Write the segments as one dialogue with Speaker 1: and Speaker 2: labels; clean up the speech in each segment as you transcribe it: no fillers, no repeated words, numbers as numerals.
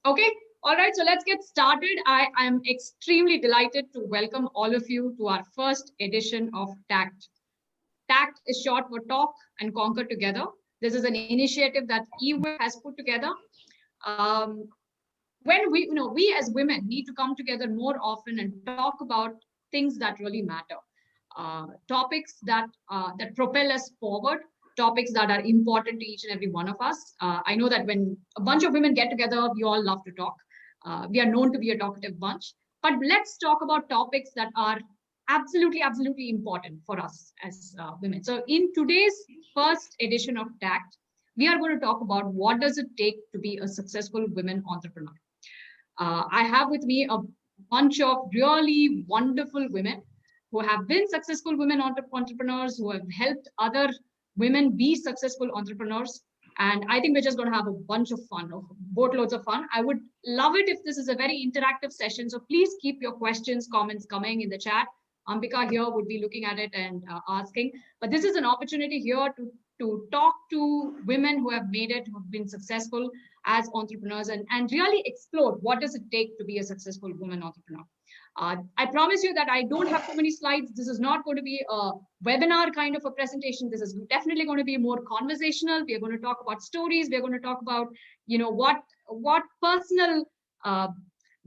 Speaker 1: Okay, all right, so let's get started. I am extremely delighted to welcome all of you to our first edition of TACT. TACT is short for Talk and Conquer Together. This is an initiative that EWIT has put together. Um, when we as women need to come together more often and talk about things that really matter, topics that propel us forward, topics that are important to each and every one of us. I know that when a bunch of women get together, we all love to talk. We are known to be a talkative bunch, but let's talk about topics that are absolutely important for us as women. So in today's first edition of TACT, we are going to talk about what does it take to be a successful women entrepreneur. I have with me a bunch of really wonderful women who have been successful women entrepreneurs, who have helped other women be successful entrepreneurs. And I think we're just going to have a bunch of fun, boatloads of fun. I would love it if this is a very interactive session. So please keep your questions, comments coming in the chat. Ambika here would be looking at it and asking. But this is an opportunity here to talk to women who have made it, who have been successful as entrepreneurs, and really explore what does it take to be a successful woman entrepreneur. I promise you that I don't have too many slides. This is not going to be a webinar kind of a presentation. This is definitely going to be more conversational. We are going to talk about stories. We are going to talk about, what personal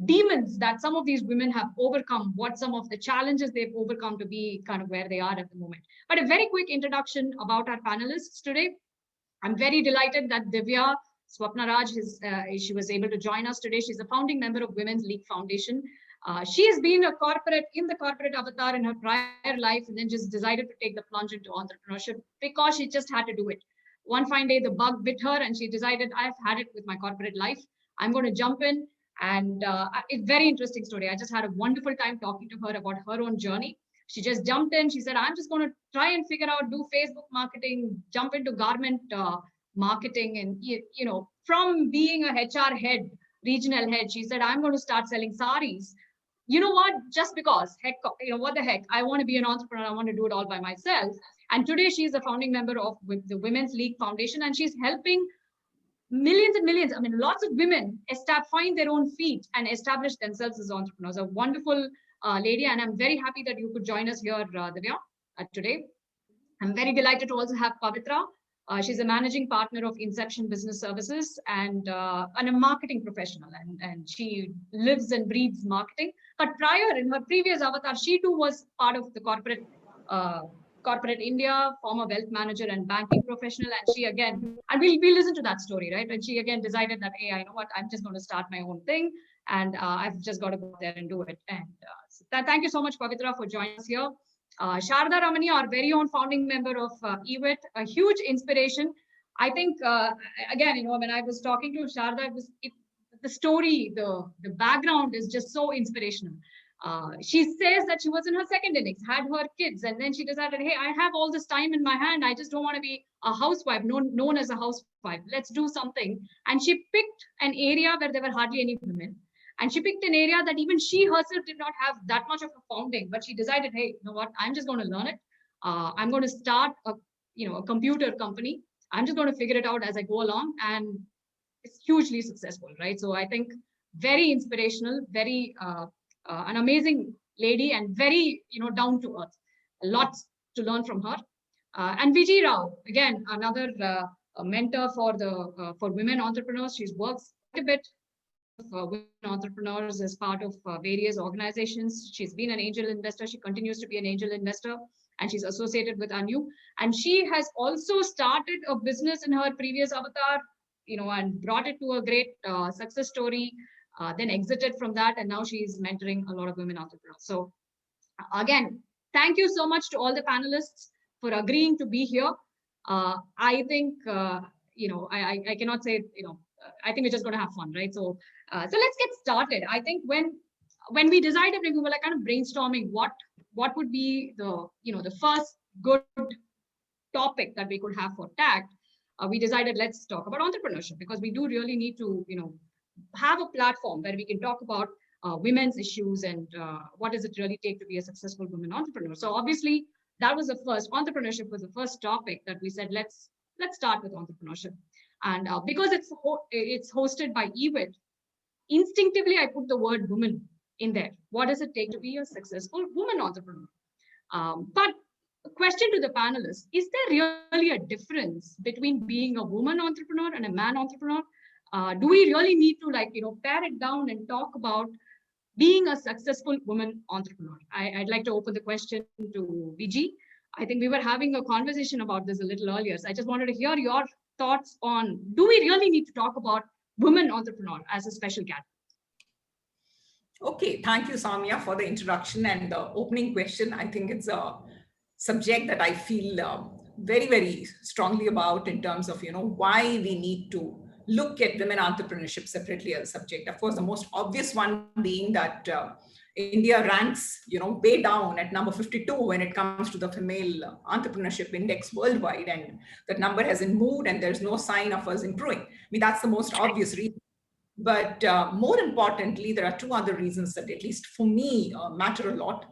Speaker 1: demons that some of these women have overcome, what some of the challenges they've overcome to be kind of where they are at the moment. But a very quick introduction about our panelists today. I'm very delighted that Divya Swapna Raj, she was able to join us today. She's a founding member of Women's League Foundation. She has been a corporate in the corporate avatar in her prior life, and then just decided to take the plunge into entrepreneurship because she just had to do it. One fine day, the bug bit her, and she decided, I've had it with my corporate life. I'm going to jump in. And it's a very interesting story. I just had a wonderful time talking to her about her own journey. She just jumped in. She said, I'm just going to try and figure out, do Facebook marketing, jump into garment marketing. And, from being a HR head, regional head, she said, I'm going to start selling saris. You know what? Just because, heck, what the heck? I want to be an entrepreneur. I want to do it all by myself. And today she's a founding member of the Women's League Foundation, and she's helping millions and millions, I mean, lots of women find their own feet and establish themselves as entrepreneurs. A wonderful lady, and I'm very happy that you could join us here, Divya, today. I'm very delighted to also have Pavitra. She's a managing partner of Inception Business Services and a marketing professional, and she lives and breathes marketing. But prior, in her previous avatar, she too was part of the corporate India, former wealth manager and banking professional. And she again, and we'll listen to that story, right? And she again decided that, hey, I know what, I'm just going to start my own thing. And I've just got to go there and do it. And so thank you so much, Pavitra, for joining us here. Sharda Ramani, our very own founding member of EWIT, a huge inspiration. I think, again, when I was talking to Sharda, the story, the background is just so inspirational. She says that she was in her second innings, had her kids, and then she decided, hey, I have all this time in my hand. I just don't want to be a housewife, known as a housewife. Let's do something. And she picked an area where there were hardly any women. And she picked an area that even she herself did not have that much of a founding, but she decided, hey, you know what, I'm just going to learn it. I'm going to start a computer company. I'm just going to figure it out as I go along. And it's hugely successful, right? So I think very inspirational, very an amazing lady, and very down to earth. Lots to learn from her. And Vijay Rao, again, another mentor for women entrepreneurs. She's worked quite a bit with women entrepreneurs as part of various organizations. She's been an angel investor. She continues to be an angel investor, and she's associated with Anu. And she has also started a business in her previous avatar, and brought it to a great success story. Then exited from that, and now she's mentoring a lot of women entrepreneurs. So again, thank you so much to all the panelists for agreeing to be here. I think, I cannot say, I think we're just going to have fun, right? So let's get started. I think when we decided, we were like kind of brainstorming what would be the first good topic that we could have for TACT. We decided, let's talk about entrepreneurship, because we do really need to, have a platform where we can talk about women's issues and what does it really take to be a successful women entrepreneur. So obviously that was the first, entrepreneurship was the first topic that we said, let's start with entrepreneurship. And because it's hosted by EWIT, instinctively I put the word woman in there. What does it take to be a successful woman entrepreneur? But a question to the panelists, is there really a difference between being a woman entrepreneur and a man entrepreneur? Do we really need to pare it down and talk about being a successful woman entrepreneur? I'd like to open the question to VG. I think we were having a conversation about this a little earlier. So I just wanted to hear your thoughts on, do we really need to talk about women entrepreneur as a special category?
Speaker 2: Okay, thank you, Samia, for the introduction and the opening question. I think it's a subject that I feel very, very strongly about in terms of, why we need to look at women entrepreneurship separately as a subject. Of course, the most obvious one being that India ranks, way down at number 52 when it comes to the female entrepreneurship index worldwide, and that number hasn't moved, and there's no sign of us improving. I mean, that's the most obvious reason. But more importantly, there are two other reasons that, at least for me, matter a lot.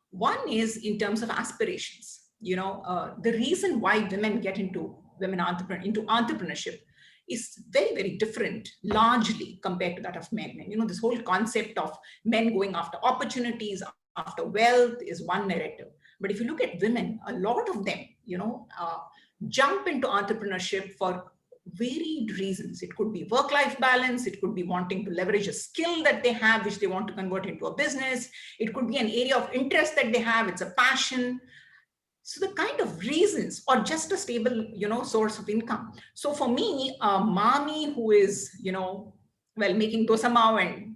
Speaker 2: One is in terms of aspirations. The reason why women get into entrepreneurship is very, very different, largely compared to that of men. And this whole concept of men going after opportunities, after wealth, is one narrative. But if you look at women, a lot of them, jump into entrepreneurship for varied reasons. It could be work-life balance. It could be wanting to leverage a skill that they have, which they want to convert into a business. It could be an area of interest that they have. It's a passion. So the kind of reasons, or just a stable, source of income. So for me, a mommy who is, making dosa mau and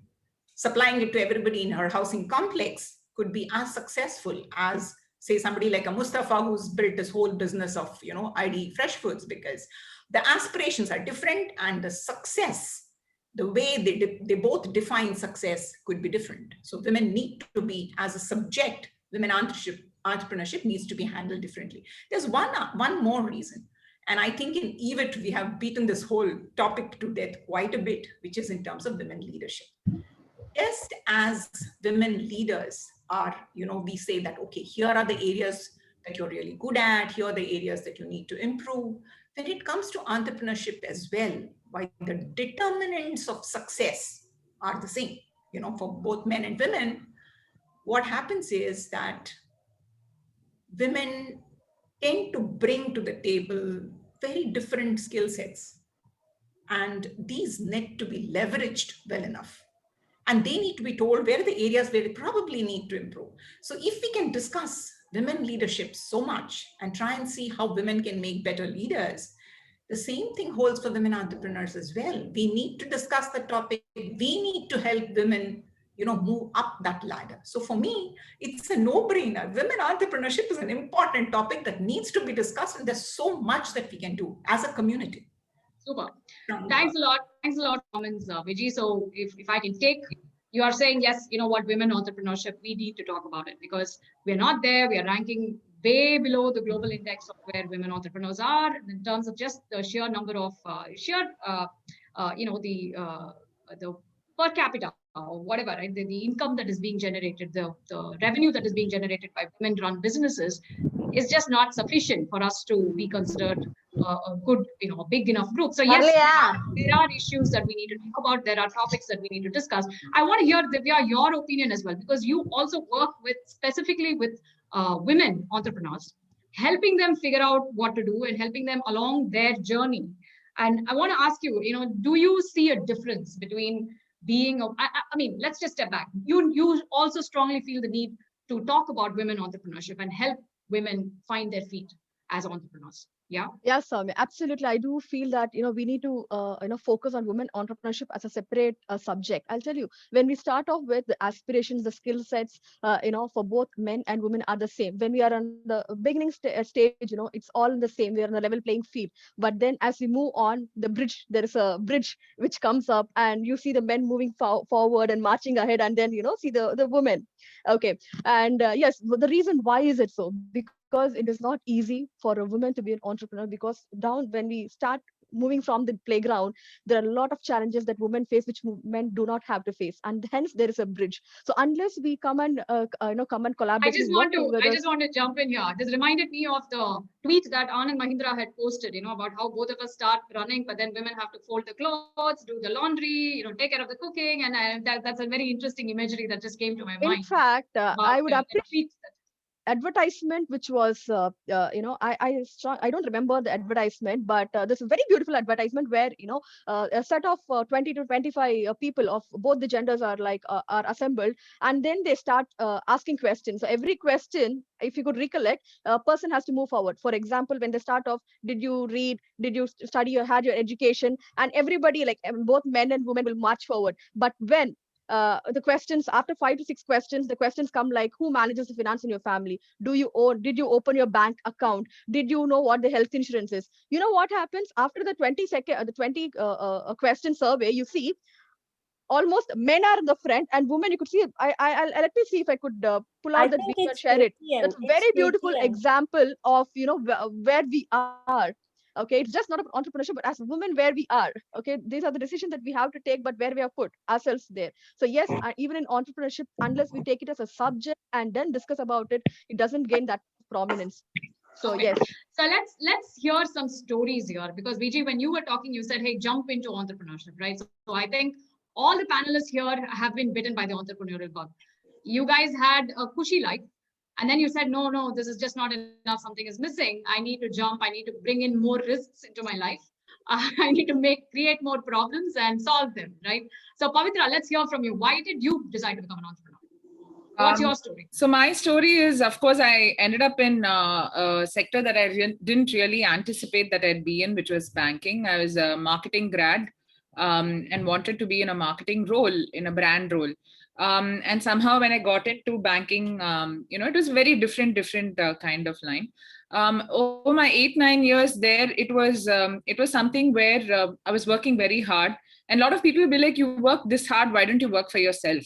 Speaker 2: supplying it to everybody in her housing complex could be as successful as, say, somebody like a Mustafa who's built this whole business of, ID fresh foods, because the aspirations are different, and the success, the way they both define success, could be different. So women need to be, as a subject, women entrepreneurship needs to be handled differently. There's one more reason. And I think in EVIT, we have beaten this whole topic to death quite a bit, which is in terms of women leadership. Just as women leaders are, we say that, okay, here are the areas that you're really good at, here are the areas that you need to improve. When it comes to entrepreneurship as well, why the determinants of success are the same, for both men and women, what happens is that women tend to bring to the table very different skill sets, and these need to be leveraged well enough. And they need to be told where are the areas where they probably need to improve. So if we can discuss women leadership so much and try and see how women can make better leaders, the same thing holds for women entrepreneurs as well. We need to discuss the topic. We need to help women, move up that ladder. So for me, it's a no-brainer. Women entrepreneurship is an important topic that needs to be discussed, and there's so much that we can do as a community.
Speaker 1: Super. Thanks a lot. Thanks a lot, comments, Vijay. So if I can take, you are saying, yes, women entrepreneurship, we need to talk about it because we're not there. We are ranking way below the global index of where women entrepreneurs are in terms of just the sheer number of the per capita or whatever, right? The income that is being generated, the revenue that is being generated by women-run businesses is just not sufficient for us to be considered a good, a big enough group. So yes, there are issues that we need to talk about. There are topics that we need to discuss. I want to hear, Divya, your opinion as well, because you also work specifically with women entrepreneurs, helping them figure out what to do and helping them along their journey. And I want to ask you, do you see a difference between being, I mean, let's just step back. You also strongly feel the need to talk about women entrepreneurship and help women find their feet as entrepreneurs. Yeah.
Speaker 3: Yes, Soumya, absolutely. I do feel that we need to focus on women entrepreneurship as a separate subject. I'll tell you, when we start off with the aspirations, the skill sets, for both men and women are the same. When we are on the beginning stage, it's all in the same. We are on the level playing field. But then as we move on, there is a bridge which comes up, and you see the men moving forward and marching ahead, and then see the women. Okay, and yes, the reason why is it so? Because it is not easy for a woman to be an entrepreneur, because when we start moving from the playground, there are a lot of challenges that women face which men do not have to face, and hence there is a bridge. So unless we come and come and
Speaker 1: I
Speaker 3: collaboratively
Speaker 1: just
Speaker 3: work
Speaker 1: want to I
Speaker 3: together.
Speaker 1: just want to jump in here. This reminded me of the tweet that Anand Mahindra had posted, about how both of us start running, but then women have to fold the clothes, do the laundry, take care of the cooking, and that's a very interesting imagery that just came to my
Speaker 3: In
Speaker 1: mind
Speaker 3: fact,
Speaker 1: about
Speaker 3: I would
Speaker 1: a
Speaker 3: appreciate
Speaker 1: tweet.
Speaker 3: advertisement which was I don't remember the advertisement, but this is a very beautiful advertisement where a set of 20 to 25 people of both the genders are are assembled, and then they start asking questions. So every question, if you could recollect, a person has to move forward. For example, when they start off, did you read, did you study, or had your education, and everybody, like both men and women, will march forward. But when the questions, after 5 to 6 questions, the questions come like, who manages the finance in your family? Do you own, did you open your bank account? Did you know what the health insurance is? You know what happens after the 20 question survey? You see almost men are in the front, and women, you could see, let me see if I could pull
Speaker 4: I
Speaker 3: out that
Speaker 4: think
Speaker 3: video and
Speaker 4: it's
Speaker 3: share it.
Speaker 4: KTM.
Speaker 3: That's a
Speaker 4: It's
Speaker 3: very beautiful
Speaker 4: KTM.
Speaker 3: example of where we are. Okay, it's just not about entrepreneurship, but as women, where we are. Okay, these are the decisions that we have to take, but where we have put ourselves there. So yes, even in entrepreneurship, unless we take it as a subject and then discuss about it, it doesn't gain that prominence. So
Speaker 1: Okay.
Speaker 3: yes.
Speaker 1: So let's hear some stories here, because VG, when you were talking, you said, hey, jump into entrepreneurship, right? So I think all the panelists here have been bitten by the entrepreneurial bug. You guys had a cushy life, and then you said, no, this is just not enough. Something is missing. I need to jump. I need to bring in more risks into my life. I need to create more problems and solve them, right? So Pavitra, let's hear from you. Why did you decide to become an entrepreneur? What's your story?
Speaker 5: So my story is, of course, I ended up in a sector that I didn't really anticipate that I'd be in, which was banking. I was a marketing grad and wanted to be in a marketing role, in a brand role. And somehow when I got into banking, it was very different kind of line. Over my 8-9 years there, it was something where I was working very hard. And a lot of people will be like, you work this hard, why don't you work for yourself?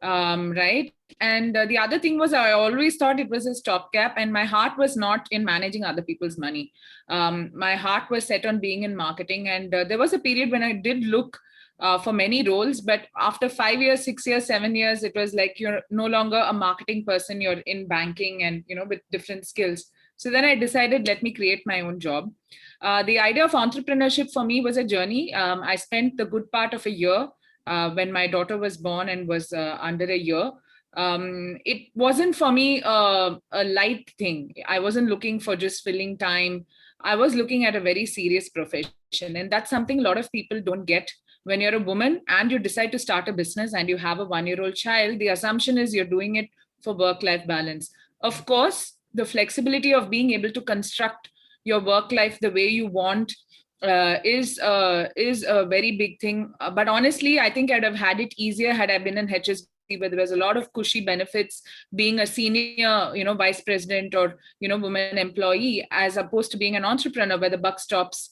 Speaker 5: Right. And the other thing was, I always thought it was a stopgap, and my heart was not in managing other people's money. My heart was set on being in marketing. And there was a period when I did look for many roles, but after 5 years, 6 years, 7 years, it was like, you're no longer a marketing person, you're in banking and, with different skills. So then I decided, let me create my own job. The idea of entrepreneurship for me was a journey. I spent the good part of a year when my daughter was born and was under a year. It wasn't for me a light thing. I wasn't looking for just filling time. I was looking at a very serious profession. And that's something a lot of people don't get. When you're a woman and you decide to start a business and you have a 1-year-old child, the assumption is you're doing it for work-life balance. Of course, the flexibility of being able to construct your work life the way you want is a very big thing. But honestly, I think I'd have had it easier had I been in HSB, where there was a lot of cushy benefits being a senior, vice president or, woman employee, as opposed to being an entrepreneur where the buck stops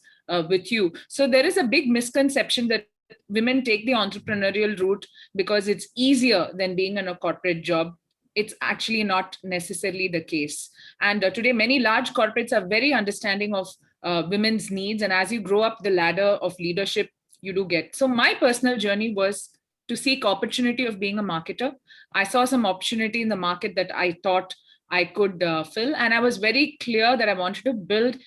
Speaker 5: with you. So there is a big misconception that women take the entrepreneurial route because it's easier than being in a corporate job. It's actually not necessarily the case. And today, many large corporates are very understanding of women's needs. And as you grow up the ladder of leadership, you do get. So my personal journey was to seek opportunity of being a marketer. I saw some opportunity in the market that I thought I could fill. And I was very clear that I wanted to build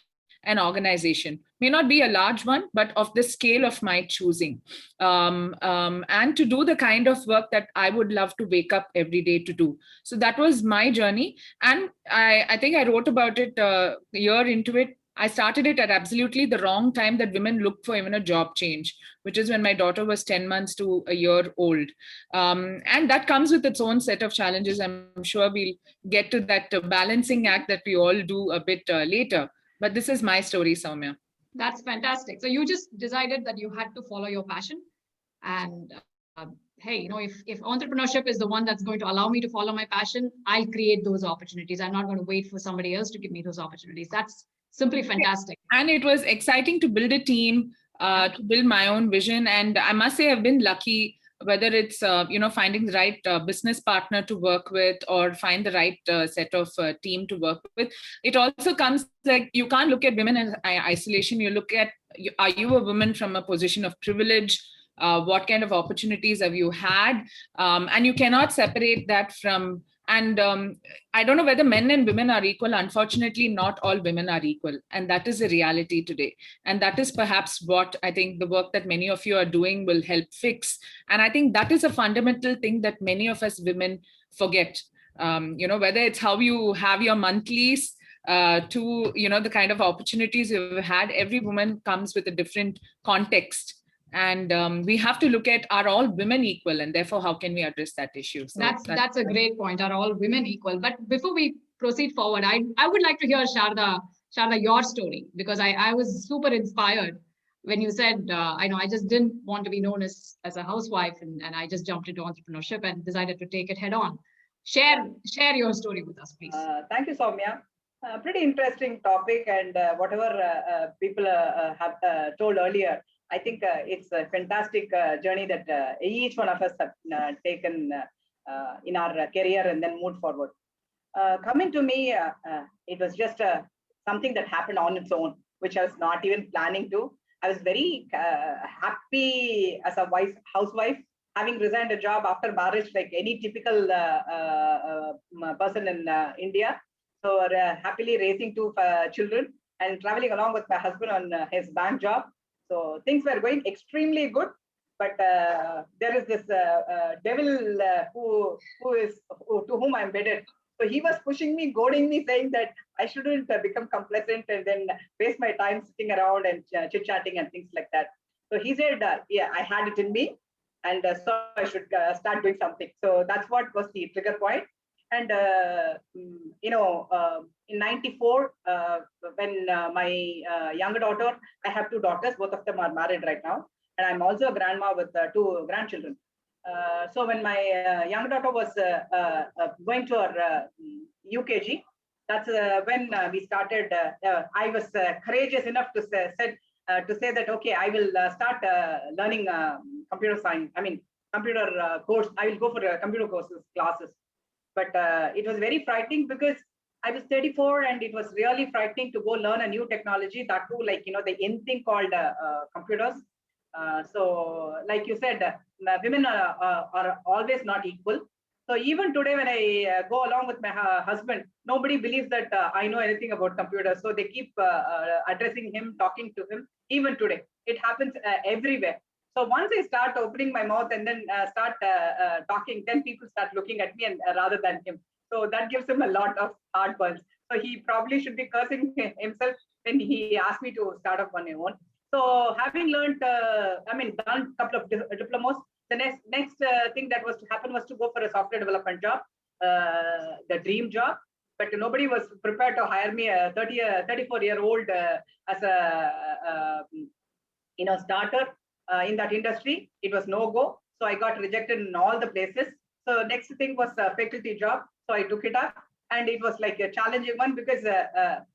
Speaker 5: an organization. May not be a large one, but of the scale of my choosing. And to do the kind of work that I would love to wake up every day to do. So that was my journey. And I think I wrote about it a year into it. I started it at absolutely the wrong time that women look for even a job change, which is when my daughter was 10 months to a year old. And that comes with its own set of challenges. I'm sure we'll get to that balancing act that we all do a bit later. But this is my story, Soumya.
Speaker 1: That's fantastic. So you just decided that you had to follow your passion. And hey, if entrepreneurship is the one that's going to allow me to follow my passion, I'll create those opportunities. I'm not going to wait for somebody else to give me those opportunities. That's simply fantastic.
Speaker 5: And it was exciting to build a team, to build my own vision. And I must say, I've been lucky, whether it's, finding the right business partner to work with or find the right set of team to work with. It also comes like, you can't look at women in isolation. You look at, are you a woman from a position of privilege? What kind of opportunities have you had? And you cannot separate that from, and I don't know whether men and women are equal. Unfortunately, not all women are equal. And that is a reality today. And that is perhaps what I think the work that many of you are doing will help fix. And I think that is a fundamental thing that many of us women forget. Whether it's how you have your monthlies, to the kind of opportunities you've had. Every woman comes with a different context, and we have to look at, are all women equal, and therefore how can we address that issue? So
Speaker 1: that's a great point. Are all women equal? But before we proceed forward, I would like to hear Sharda, your story, because I was super inspired when you said, I just didn't want to be known as a housewife, and I just jumped into entrepreneurship and decided to take it head on. Share your story with us, please.
Speaker 4: Thank you, Soumya. Pretty interesting topic, and whatever people have told earlier, I think it's a fantastic journey that each one of us have taken in our career and then moved forward. Coming to me, it was just something that happened on its own, which I was not even planning to. I was very happy as a housewife, having resigned a job after marriage, like any typical person in India. So happily raising two children and traveling along with my husband on his bank job. So things were going extremely good, but there is this devil to whom I'm wedded. So he was pushing me, goading me, saying that I shouldn't become complacent and then waste my time sitting around and chit-chatting and things like that. So he said, yeah, I had it in me, and so I should start doing something. So that's what was the trigger point. And, in 94, when my younger daughter, I have two daughters, both of them are married right now. And I'm also a grandma with two grandchildren. So when my younger daughter was going to her UKG, that's when we started. I was courageous enough to say that, okay, I will start learning computer science. Computer course. I will go for computer classes. But it was very frightening because I was 34 and it was really frightening to go learn a new technology, that too, like, the in thing called computers. So like you said, women are always not equal. So even today, when I go along with my husband, nobody believes that I know anything about computers. So they keep addressing him, talking to him. Even today, it happens everywhere. So once I start opening my mouth and then start talking, then people start looking at me and rather than him. So that gives him a lot of heartburns. So he probably should be cursing himself when he asked me to start off on my own. So having learned, done a couple of diplomas, the next thing that was to happen was to go for a software development job, the dream job. But nobody was prepared to hire me, a 34-year-old, as a starter. In that industry, it was no go. So I got rejected in all the places. So next thing was a faculty job. So I took it up, and it was like a challenging one because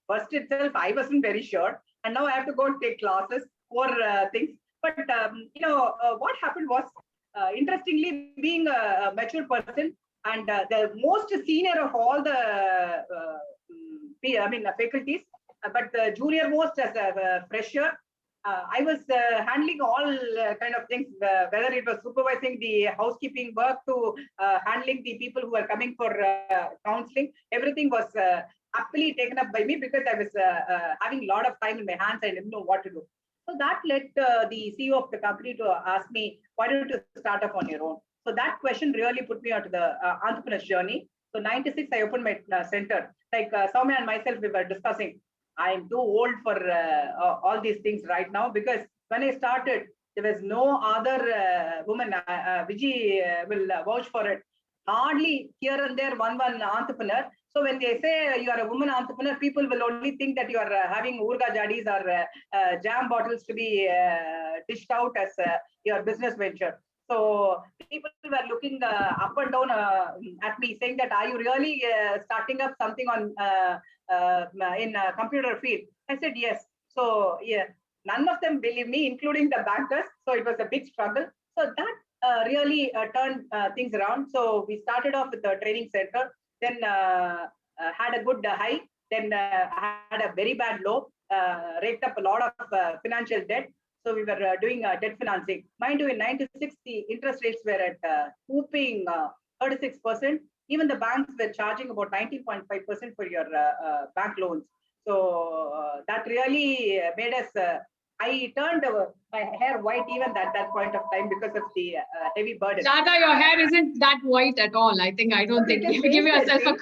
Speaker 4: first itself, I wasn't very sure. And now I have to go and take classes for things. But, what happened was, interestingly, being a mature person and the most senior of all the faculties, but the junior most as a fresher, I was handling all kind of things, whether it was supervising the housekeeping work to handling the people who were coming for counseling. Everything was happily taken up by me because I was having a lot of time in my hands. I didn't know what to do. So that led the CEO of the company to ask me, why don't you start off on your own? So that question really put me onto the entrepreneur's journey. So 96, I opened my center. Like Soumya and myself, we were discussing, I'm too old for all these things right now, because when I started, there was no other woman, Vijay will vouch for it, hardly here and there one entrepreneur. So when they say you are a woman entrepreneur, people will only think that you are having urga jadis or jam bottles to be dished out as your business venture. So people were looking up and down at me, saying that, are you really starting up something on in computer field? I said yes. So yeah, none of them believe me, including the bankers. So it was a big struggle. So that really turned things around. So we started off with the training center, then had a good high, then had a very bad low. raked up a lot of financial debt. So we were doing debt financing. Mind you, in 96, the interest rates were at whooping 36%. Even the banks were charging about 19.5% for your bank loans. So that really made us, I turned my hair white even at that point of time because of the heavy burden.
Speaker 1: Shada, your hair isn't that white at all. I don't think you give yourself a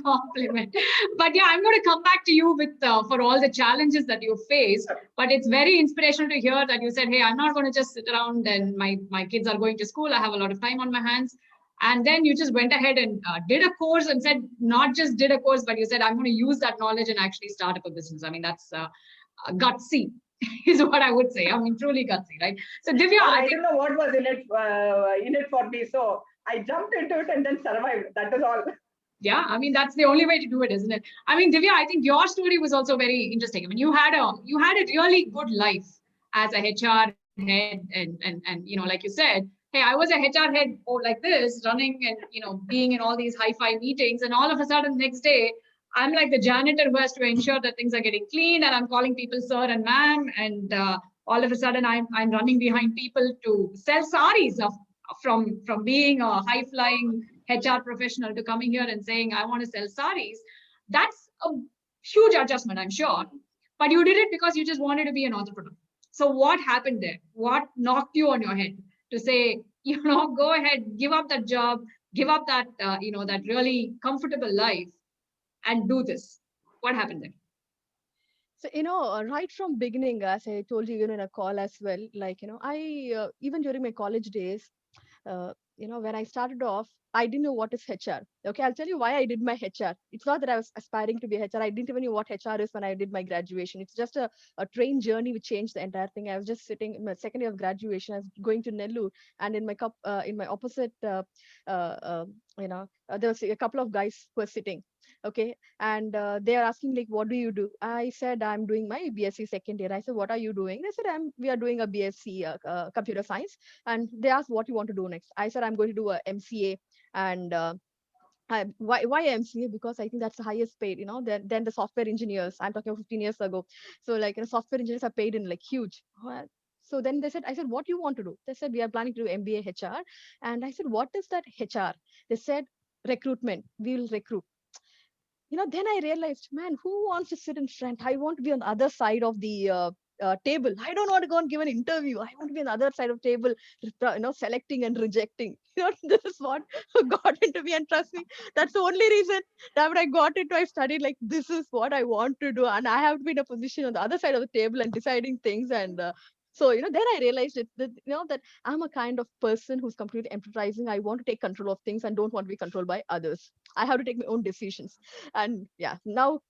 Speaker 1: compliment. But yeah, I'm going to come back to you with for all the challenges that you faced. But it's very inspirational to hear that you said, hey, I'm not going to just sit around and my kids are going to school. I have a lot of time on my hands. And then you just went ahead and did a course and said, not just did a course, but you said, I'm going to use that knowledge and actually start up a business. I mean, that's gutsy is what I would say. I mean, truly gutsy, right? So Divya,
Speaker 4: I didn't know what was in it for me. So I jumped into it and then survived. That is all.
Speaker 1: Yeah, I mean, that's the only way to do it, isn't it? I mean, Divya, I think your story was also very interesting. I mean, you had a really good life as a HR head and you know, like you said, hey, I was a HR head like this, running and, you know, being in all these high-fi meetings, and all of a sudden next day, I'm like the janitor who has to ensure that things are getting clean, and I'm calling people sir and ma'am, and all of a sudden I'm running behind people to sell saris from being a high-flying HR professional to coming here and saying, I want to sell saris. That's a huge adjustment, I'm sure. But you did it because you just wanted to be an entrepreneur. So what happened there? What knocked you on your head to say, you know, go ahead, give up that job, give up that, you know, that really comfortable life and do this? What happened there?
Speaker 3: So, you know, right from beginning, as I told you, in a call as well, like, you know, I, even during my college days, you know, when I started off, I didn't know what is HR. Okay, I'll tell you why I did my HR. It's not that I was aspiring to be HR. I didn't even know what HR is when I did my graduation. It's just a train journey which changed the entire thing. I was just sitting in my second year of graduation. I was going to Nellore, and in my opposite, you know, there was a couple of guys who were sitting. Okay, and they are asking like, what do you do? I said, I'm doing my BSc second year. I said, what are you doing? They said, we are doing a BSc computer science. And they asked, what you want to do next? I said, I'm going to do a MCA. And why MCA? Because I think that's the highest paid, you know, than the software engineers. I'm talking 15 years ago. So like, you know, software engineers are paid in like huge. So then I said, what do you want to do? They said, we are planning to do MBA HR. And I said, what is that HR? They said, recruitment. We will recruit. You know, then I realized, man, who wants to sit in front? I want to be on the other side of the table. I don't want to go and give an interview. I want to be on the other side of the table, you know, selecting and rejecting. You know, this is what got into me. And trust me, that's the only reason that when I got into, I studied like, this is what I want to do. And I have to be in a position on the other side of the table and deciding things. And so, you know, then I realized that I'm a kind of person who's completely empathizing. I want to take control of things and don't want to be controlled by others. I have to take my own decisions. And yeah, now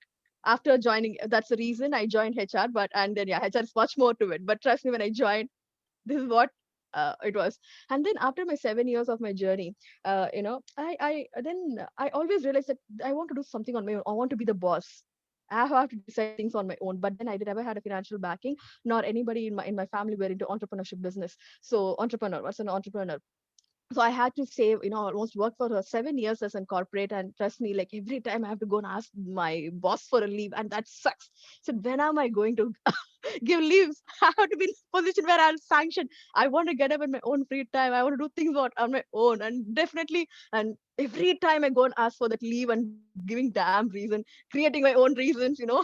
Speaker 3: after joining, that's the reason I joined HR. And then yeah, HR is much more to it. But trust me, when I joined, this is what it was. And then after my 7 years of my journey, you know, I always realized that I want to do something on my own. I want to be the boss. I have to decide things on my own. But then I never had a financial backing, nor anybody in my family were into entrepreneurship business. So entrepreneur, what's an entrepreneur? So I had to save, you know, almost work for 7 years as a corporate. And trust me, like every time I have to go and ask my boss for a leave, and that sucks. So when am I going to give leaves? I have to be in a position where I'll sanction. I want to get up in my own free time. I want to do things on my own. And definitely, and every time I go and ask for that leave and giving damn reason, creating my own reasons, you know,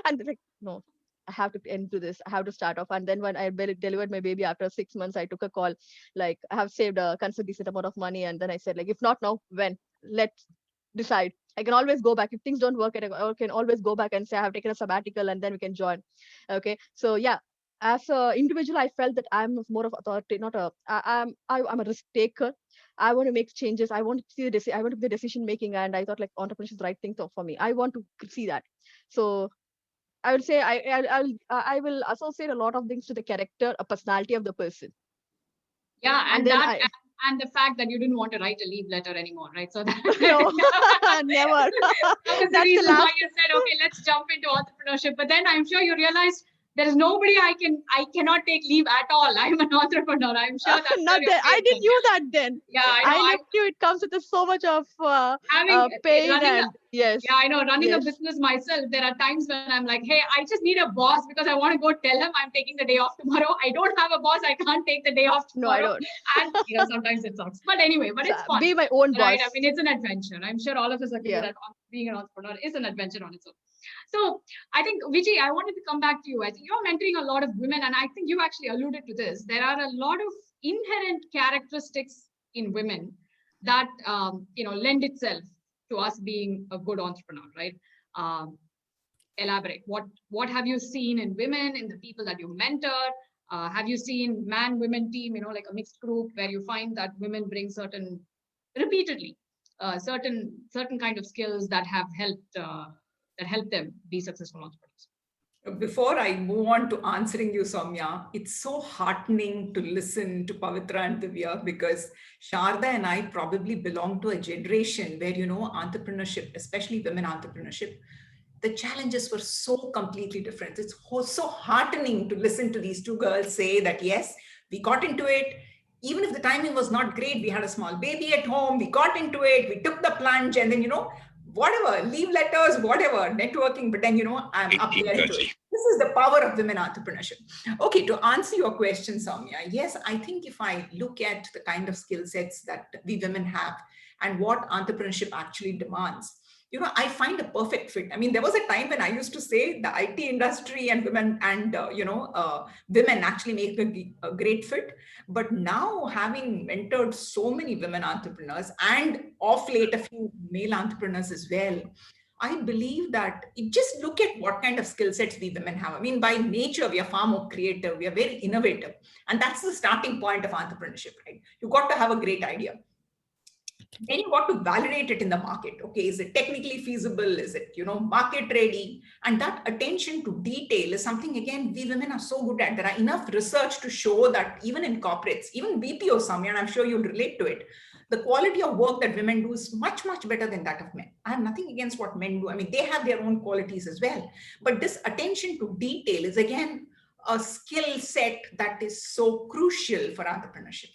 Speaker 3: and they're like, no, I have to end to this. I have to start off. And then when I delivered my baby after 6 months, I took a call, like I have saved a considerable decent amount of money. And then I said, like, if not now, when? Let's decide. I can always go back. If things don't work, I can always go back and say I have taken a sabbatical, and then we can join. Okay. So yeah, as an individual, I felt that I'm more of authority, not a, I'm a risk taker. I want to make changes. I want to see I want to be the decision making. And I thought like entrepreneurship is the right thing for me. I want to see that. So I would say I will associate a lot of things to the character, a personality of the person.
Speaker 1: Yeah, and the fact that you didn't want to write a leave letter anymore, right? So that
Speaker 3: no, never.
Speaker 1: That was the reason why you said, okay, let's jump into entrepreneurship. But then I'm sure you realized there is nobody I cannot take leave at all. I'm an entrepreneur. I'm sure that's
Speaker 3: Not
Speaker 1: where
Speaker 3: that I
Speaker 1: you're
Speaker 3: didn't knew that then.
Speaker 1: Yeah, I know.
Speaker 3: I knew it comes with so much of pain
Speaker 1: Running
Speaker 3: and yes.
Speaker 1: Yeah, I know. Running a
Speaker 3: Yes.
Speaker 1: business myself, there are times when I'm like, hey, I just need a boss because I want to go tell him I'm taking the day off tomorrow. I don't have a boss. I can't take the day off
Speaker 3: No, I
Speaker 1: tomorrow.
Speaker 3: don't.
Speaker 1: And sometimes it sucks. But anyway, but it's fun.
Speaker 3: Be my own boss.
Speaker 1: Right? I mean, it's an adventure. I'm sure all of us agree
Speaker 3: Yeah.
Speaker 1: that being an entrepreneur is an adventure on its own. So I think, Vijay, I wanted to come back to you. I think you're mentoring a lot of women, and I think you actually alluded to this. There are a lot of inherent characteristics in women that lend itself to us being a good entrepreneur, right? Elaborate. What have you seen in women, in the people that you mentor? Have you seen man-women team, like a mixed group where you find that women bring certain kind of skills that have help them be successful entrepreneurs?
Speaker 2: Before I move on to answering you, Soumya, it's so heartening to listen to Pavitra and Divya because Sharda and I probably belong to a generation where, entrepreneurship, especially women entrepreneurship, the challenges were so completely different. It's so heartening to listen to these two girls say that, yes, we got into it. Even if the timing was not great, we had a small baby at home, we got into it, we took the plunge, and then, whatever, leave letters, whatever, networking, but then, I'm up there into it. This is the power of women entrepreneurship. Okay, to answer your question, Soumya, yes, I think if I look at the kind of skill sets that we women have and what entrepreneurship actually demands, I find a perfect fit. I mean, there was a time when I used to say the IT industry and women and, women actually make a great fit. But now having mentored so many women entrepreneurs and of late a few male entrepreneurs as well, I believe that just look at what kind of skill sets we women have. I mean, by nature, we are far more creative. We are very innovative. And that's the starting point of entrepreneurship, right? You've got to have a great idea. Then you got to validate it in the market. Okay, is it technically feasible? Is it, market ready? And that attention to detail is something, again, we women are so good at. There are enough research to show that even in corporates, even BPO, Soumya, and I'm sure you'll relate to it, the quality of work that women do is much, much better than that of men. I have nothing against what men do. I mean, they have their own qualities as well. But this attention to detail is, again, a skill set that is so crucial for entrepreneurship.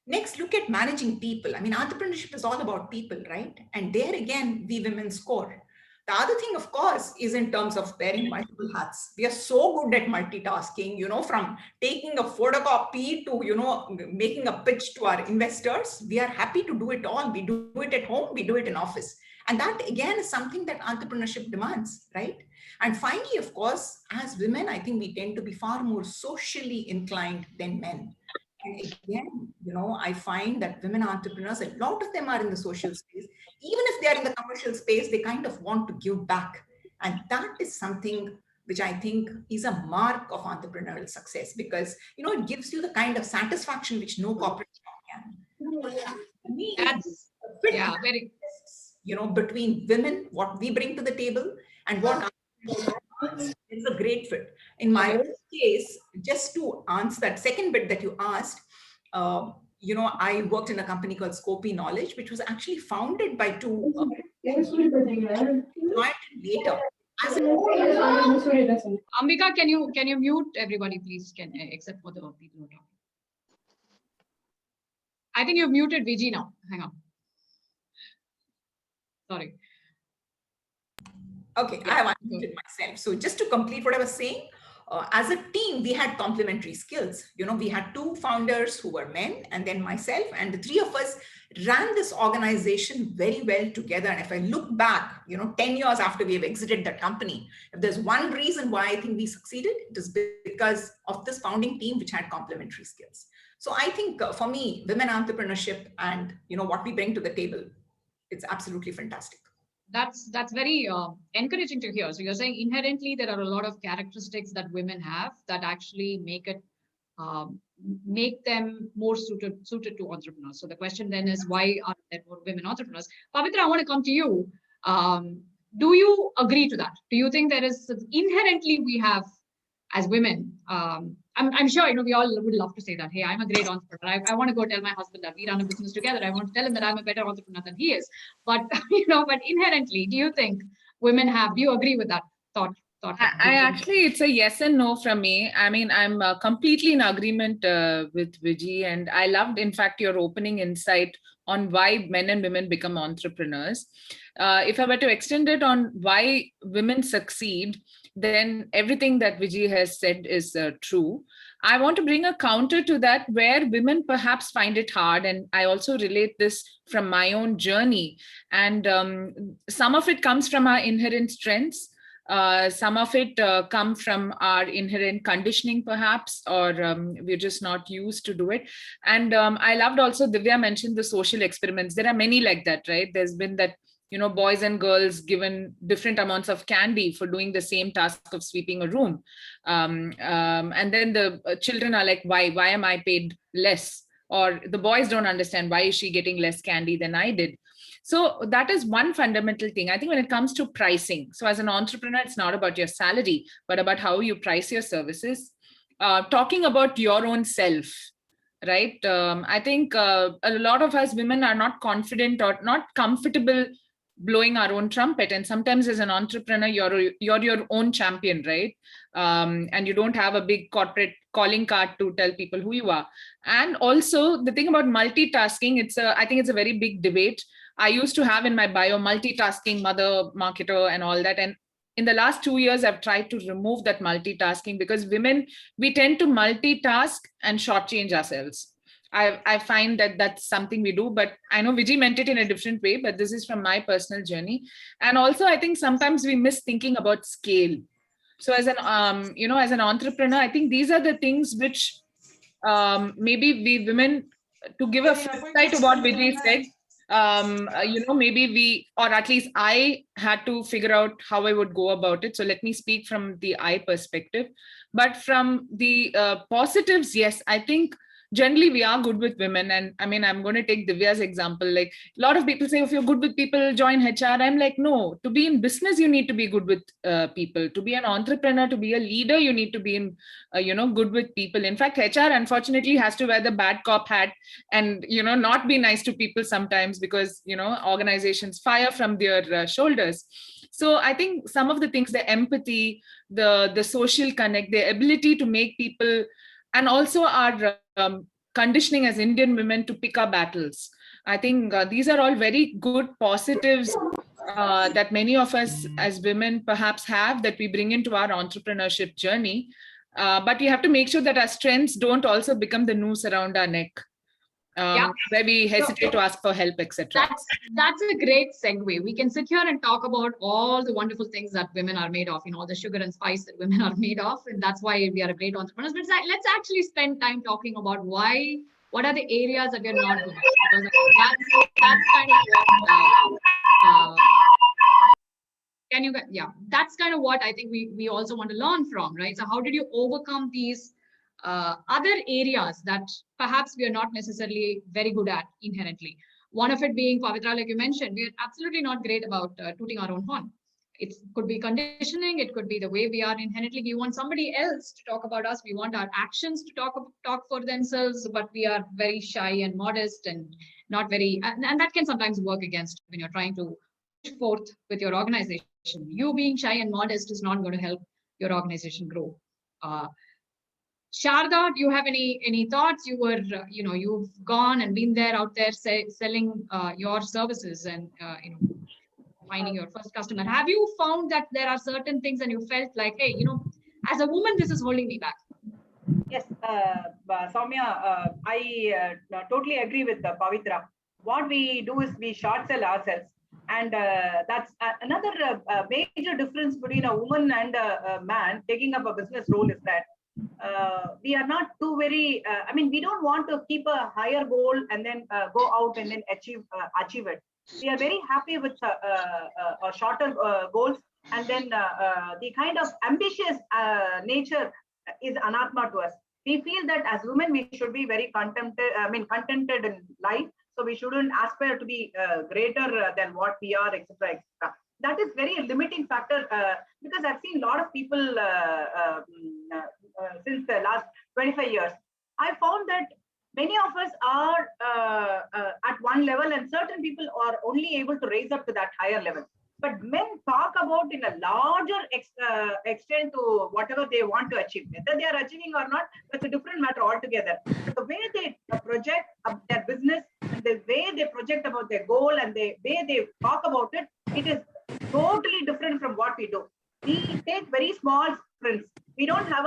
Speaker 2: Next, look at managing people. I mean, entrepreneurship is all about people, right? And there again, we women score. The other thing, of course, is in terms of wearing multiple hats. We are so good at multitasking, from taking a photocopy to, making a pitch to our investors. We are happy to do it all. We do it at home, we do it in office. And that, again, is something that entrepreneurship demands, right? And finally, of course, as women, I think we tend to be far more socially inclined than men. And again, I find that women entrepreneurs, a lot of them are in the social space. Even if they are in the commercial space, they kind of want to give back. And that is something which I think is a mark of entrepreneurial success because, it gives you the kind of satisfaction which no corporate can. For me,
Speaker 1: That's,
Speaker 2: yeah,
Speaker 1: very,
Speaker 2: between women, what we bring to the table and what it's a great fit. In my own case, just to answer that second bit that you asked, I worked in a company called Scopy Knowledge, which was actually founded by two later.
Speaker 1: Ambika, can you mute everybody, please? Except for the people who are talking. I think you've muted Vijay now. Hang on. Sorry.
Speaker 2: Okay, I have unmuted myself. So just to complete what I was saying, as a team, we had complementary skills. We had two founders who were men and then myself, and the three of us ran this organization very well together. And if I look back, 10 years after we have exited that company, if there's one reason why I think we succeeded, it is because of this founding team, which had complementary skills. So I think for me, women entrepreneurship and, what we bring to the table, it's absolutely fantastic.
Speaker 1: That's very encouraging to hear. So you're saying inherently there are a lot of characteristics that women have that actually make them more suited to entrepreneurs. So the question then is, why are there more women entrepreneurs? Pavitra, I want to come to you. Do you agree to that? Do you think there is inherently we have as women? I'm sure we all would love to say that. Hey, I'm a great entrepreneur. I want to go tell my husband that we run a business together. I want to tell him that I'm a better entrepreneur than he is. But but inherently, do you think women have? Do you agree with that thought? thought?
Speaker 5: I actually, it's a yes and no from me. I mean, I'm completely in agreement with Viji, and I loved, in fact, your opening insight on why men and women become entrepreneurs. If I were to extend it on why women succeed, then everything that Viji has said is true. I want to bring a counter to that where women perhaps find it hard. And I also relate this from my own journey. And some of it comes from our inherent strengths. Some of it come from our inherent conditioning, perhaps, or we're just not used to do it. And I loved also, Divya mentioned the social experiments. There are many like that, right? There's been that, boys and girls given different amounts of candy for doing the same task of sweeping a room. And then the children are like, why am I paid less? Or the boys don't understand, why is she getting less candy than I did? So that is one fundamental thing. I think when it comes to pricing, so as an entrepreneur, it's not about your salary, but about how you price your services. Talking about your own self, right? I think a lot of us women are not confident or not comfortable blowing our own trumpet. And sometimes as an entrepreneur, you're your own champion, right? And you don't have a big corporate calling card to tell people who you are. And also the thing about multitasking, I think it's a very big debate. I used to have in my bio multitasking mother, marketer, and all that. And in the last 2 years, I've tried to remove that multitasking, because women, we tend to multitask and shortchange ourselves. I find that that's something we do, but I know Viji meant it in a different way, but this is from my personal journey. And also, I think sometimes we miss thinking about scale. So as an, as an entrepreneur, I think these are the things which maybe we women, to give a flip side to what Viji said, maybe we, or at least I had to figure out how I would go about it. So let me speak from the I perspective. But from the positives, yes, I think generally we are good with women. And I mean, I'm going to take Divya's example. Like, a lot of people say, if you're good with people, join HR. I'm like, no, to be in business, you need to be good with people. To be an entrepreneur, to be a leader, you need to be in, good with people. In fact, HR unfortunately has to wear the bad cop hat and, not be nice to people sometimes, because, organizations fire from their shoulders. So I think some of the things, the empathy, the social connect, the ability to make people, and also our conditioning as Indian women to pick our battles. I think these are all very good positives that many of us as women perhaps have, that we bring into our entrepreneurship journey. But we have to make sure that our strengths don't also become the noose around our neck, where we hesitate to ask for help, etc.
Speaker 1: That's a great segue. We can sit here and talk about all the wonderful things that women are made of, all the sugar and spice that women are made of, and that's why we are great entrepreneurs. But let's actually spend time talking about what are the areas that we're not good at, because that's kind of that's kind of what I think we also want to learn from, right? So how did you overcome these other areas that perhaps we are not necessarily very good at inherently? One of it being, Pavitra, like you mentioned, we are absolutely not great about tooting our own horn. It could be conditioning. It could be the way we are inherently. We want somebody else to talk about us. We want our actions to talk for themselves, but we are very shy and modest and not very, and that can sometimes work against when you're trying to push forth with your organization. You being shy and modest is not going to help your organization grow. Sharda, do you have any thoughts? You were, you've gone and been there out there selling your services and, finding your first customer. Have you found that there are certain things and you felt like, hey, as a woman, this is holding me back?
Speaker 4: Yes, Soumya, I totally agree with Pavitra. What we do is we short sell ourselves. And that's another major difference between a woman and a man taking up a business role, is that we are not too very, we don't want to keep a higher goal and then go out and then achieve it. We are very happy with shorter goals, and then the kind of ambitious nature is anatma to us. We feel that as women, we should be very contented in life. So we shouldn't aspire to be greater than what we are, etc., etc. That is very limiting factor, because I've seen a lot of people since the last 25 years. I found that many of us are at one level, and certain people are only able to raise up to that higher level. but men talk about in a larger extent to whatever they want to achieve. Whether they are achieving or not, that's a different matter altogether. But the way they project their business and the way they project about their goal and the way they talk about it, it is totally different from what we do. We take very small sprints. We don't have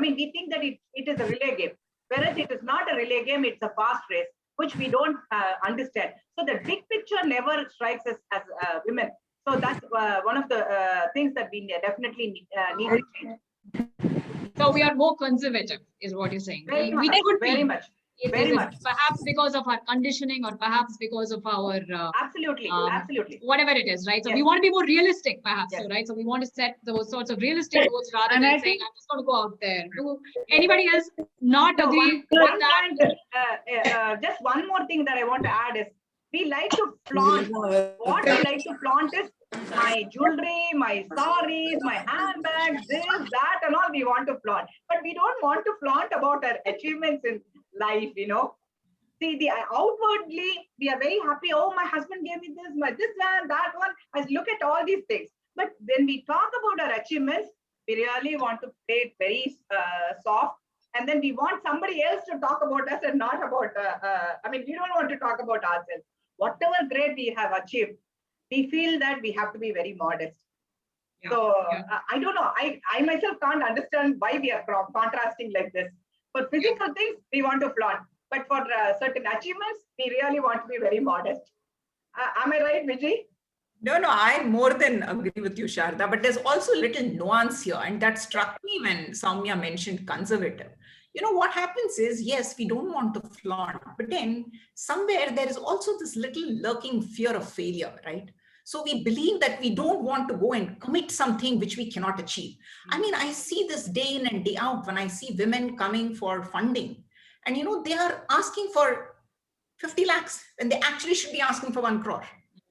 Speaker 4: we think that it is a relay game, whereas it is not a relay game, it's a fast race, which we don't understand. So the big picture never strikes us as women. So that's one of the things that we definitely need to change.
Speaker 1: So we are more conservative, is what you're saying.
Speaker 4: Very
Speaker 1: We
Speaker 4: much,
Speaker 1: could
Speaker 4: very
Speaker 1: be.
Speaker 4: much. Very
Speaker 1: Is it
Speaker 4: much.
Speaker 1: perhaps because of our conditioning or perhaps because of our
Speaker 4: Absolutely, absolutely.
Speaker 1: whatever it is, right? So
Speaker 4: Yes.
Speaker 1: we want to be more realistic, perhaps,
Speaker 4: Yes.
Speaker 1: so, right? So we want to set those sorts of realistic goals rather
Speaker 5: And
Speaker 1: than
Speaker 5: I
Speaker 1: saying,
Speaker 5: think-
Speaker 1: I'm just going to go out there. Do anybody else not
Speaker 4: No,
Speaker 1: agree
Speaker 4: one
Speaker 1: with that?
Speaker 4: point, just one more thing that I want to add is we like to flaunt. What we like to flaunt is my jewelry, my saris, my handbags, this, that, and all we want to flaunt. But we don't want to flaunt about our achievements in life, See, outwardly, we are very happy. Oh, my husband gave me this one, that one. I look at all these things. But when we talk about our achievements, we really want to play it very soft. And then we want somebody else to talk about us and not about, we don't want to talk about ourselves. Whatever great we have achieved, we feel that we have to be very modest.
Speaker 1: Yeah,
Speaker 4: So
Speaker 1: yeah.
Speaker 4: I don't know. I myself can't understand why we are contrasting like this. For physical things, we want to flaunt. But for certain achievements, we really want to be very modest. Am I right, Vijay?
Speaker 2: No, I more than agree with you, Sharda, but there's also a little nuance here. And that struck me when Soumya mentioned conservative. What happens is, yes, we don't want to flaunt, but then somewhere there is also this little lurking fear of failure, right? So we believe that we don't want to go and commit something which we cannot achieve. I see this day in and day out when I see women coming for funding. And, they are asking for 50 lakhs and they actually should be asking for 1 crore,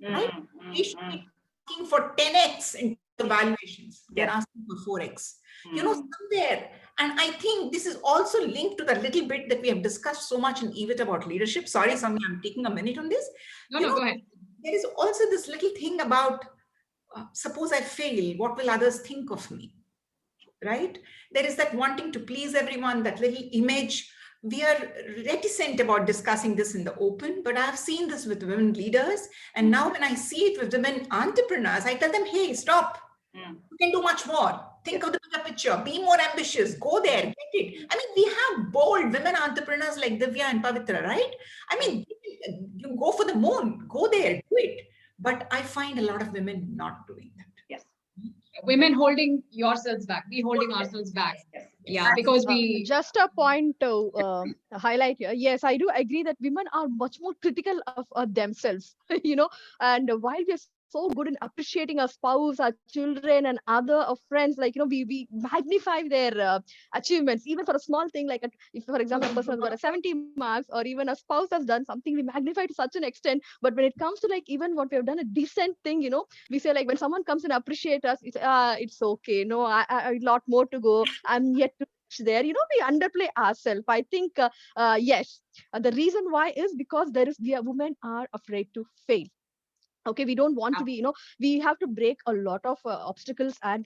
Speaker 2: right? They should be asking for 10x in the valuations. They're asking for 4x, somewhere. And I think this is also linked to the little bit that we have discussed so much in EVIT about leadership. Sorry, Soumya, I'm taking a minute on this.
Speaker 1: No, go ahead.
Speaker 2: There is also this little thing about, suppose I fail, what will others think of me, right? There is that wanting to please everyone, that little image. We are reticent about discussing this in the open, but I've seen this with women leaders. And now when I see it with women entrepreneurs, I tell them, hey, stop. You can do much more. Think of the bigger picture. Be more ambitious. Go there. Get it. We have bold women entrepreneurs like Divya and Pavitra, right? You go for the moon. Go there. Do it. But I find a lot of women not doing that.
Speaker 4: Yes.
Speaker 1: Women holding yourselves back. We holding ourselves back.
Speaker 4: Yes.
Speaker 1: Yeah, because we...
Speaker 3: Just a point to highlight here. Yes, I do agree that women are much more critical of themselves, and while we are so good in appreciating our spouse, our children, and other friends, we magnify their achievements, even for a small thing, like if, for example, a person has got a 70 marks, or even a spouse has done something, we magnify to such an extent. But when it comes to even what we have done a decent thing, we say when someone comes and appreciate us, it's okay. No, I a lot more to go. I'm yet to reach there. We underplay ourselves. I think yes, the reason why is because women are afraid to fail. Okay, we don't want to be, we have to break a lot of obstacles and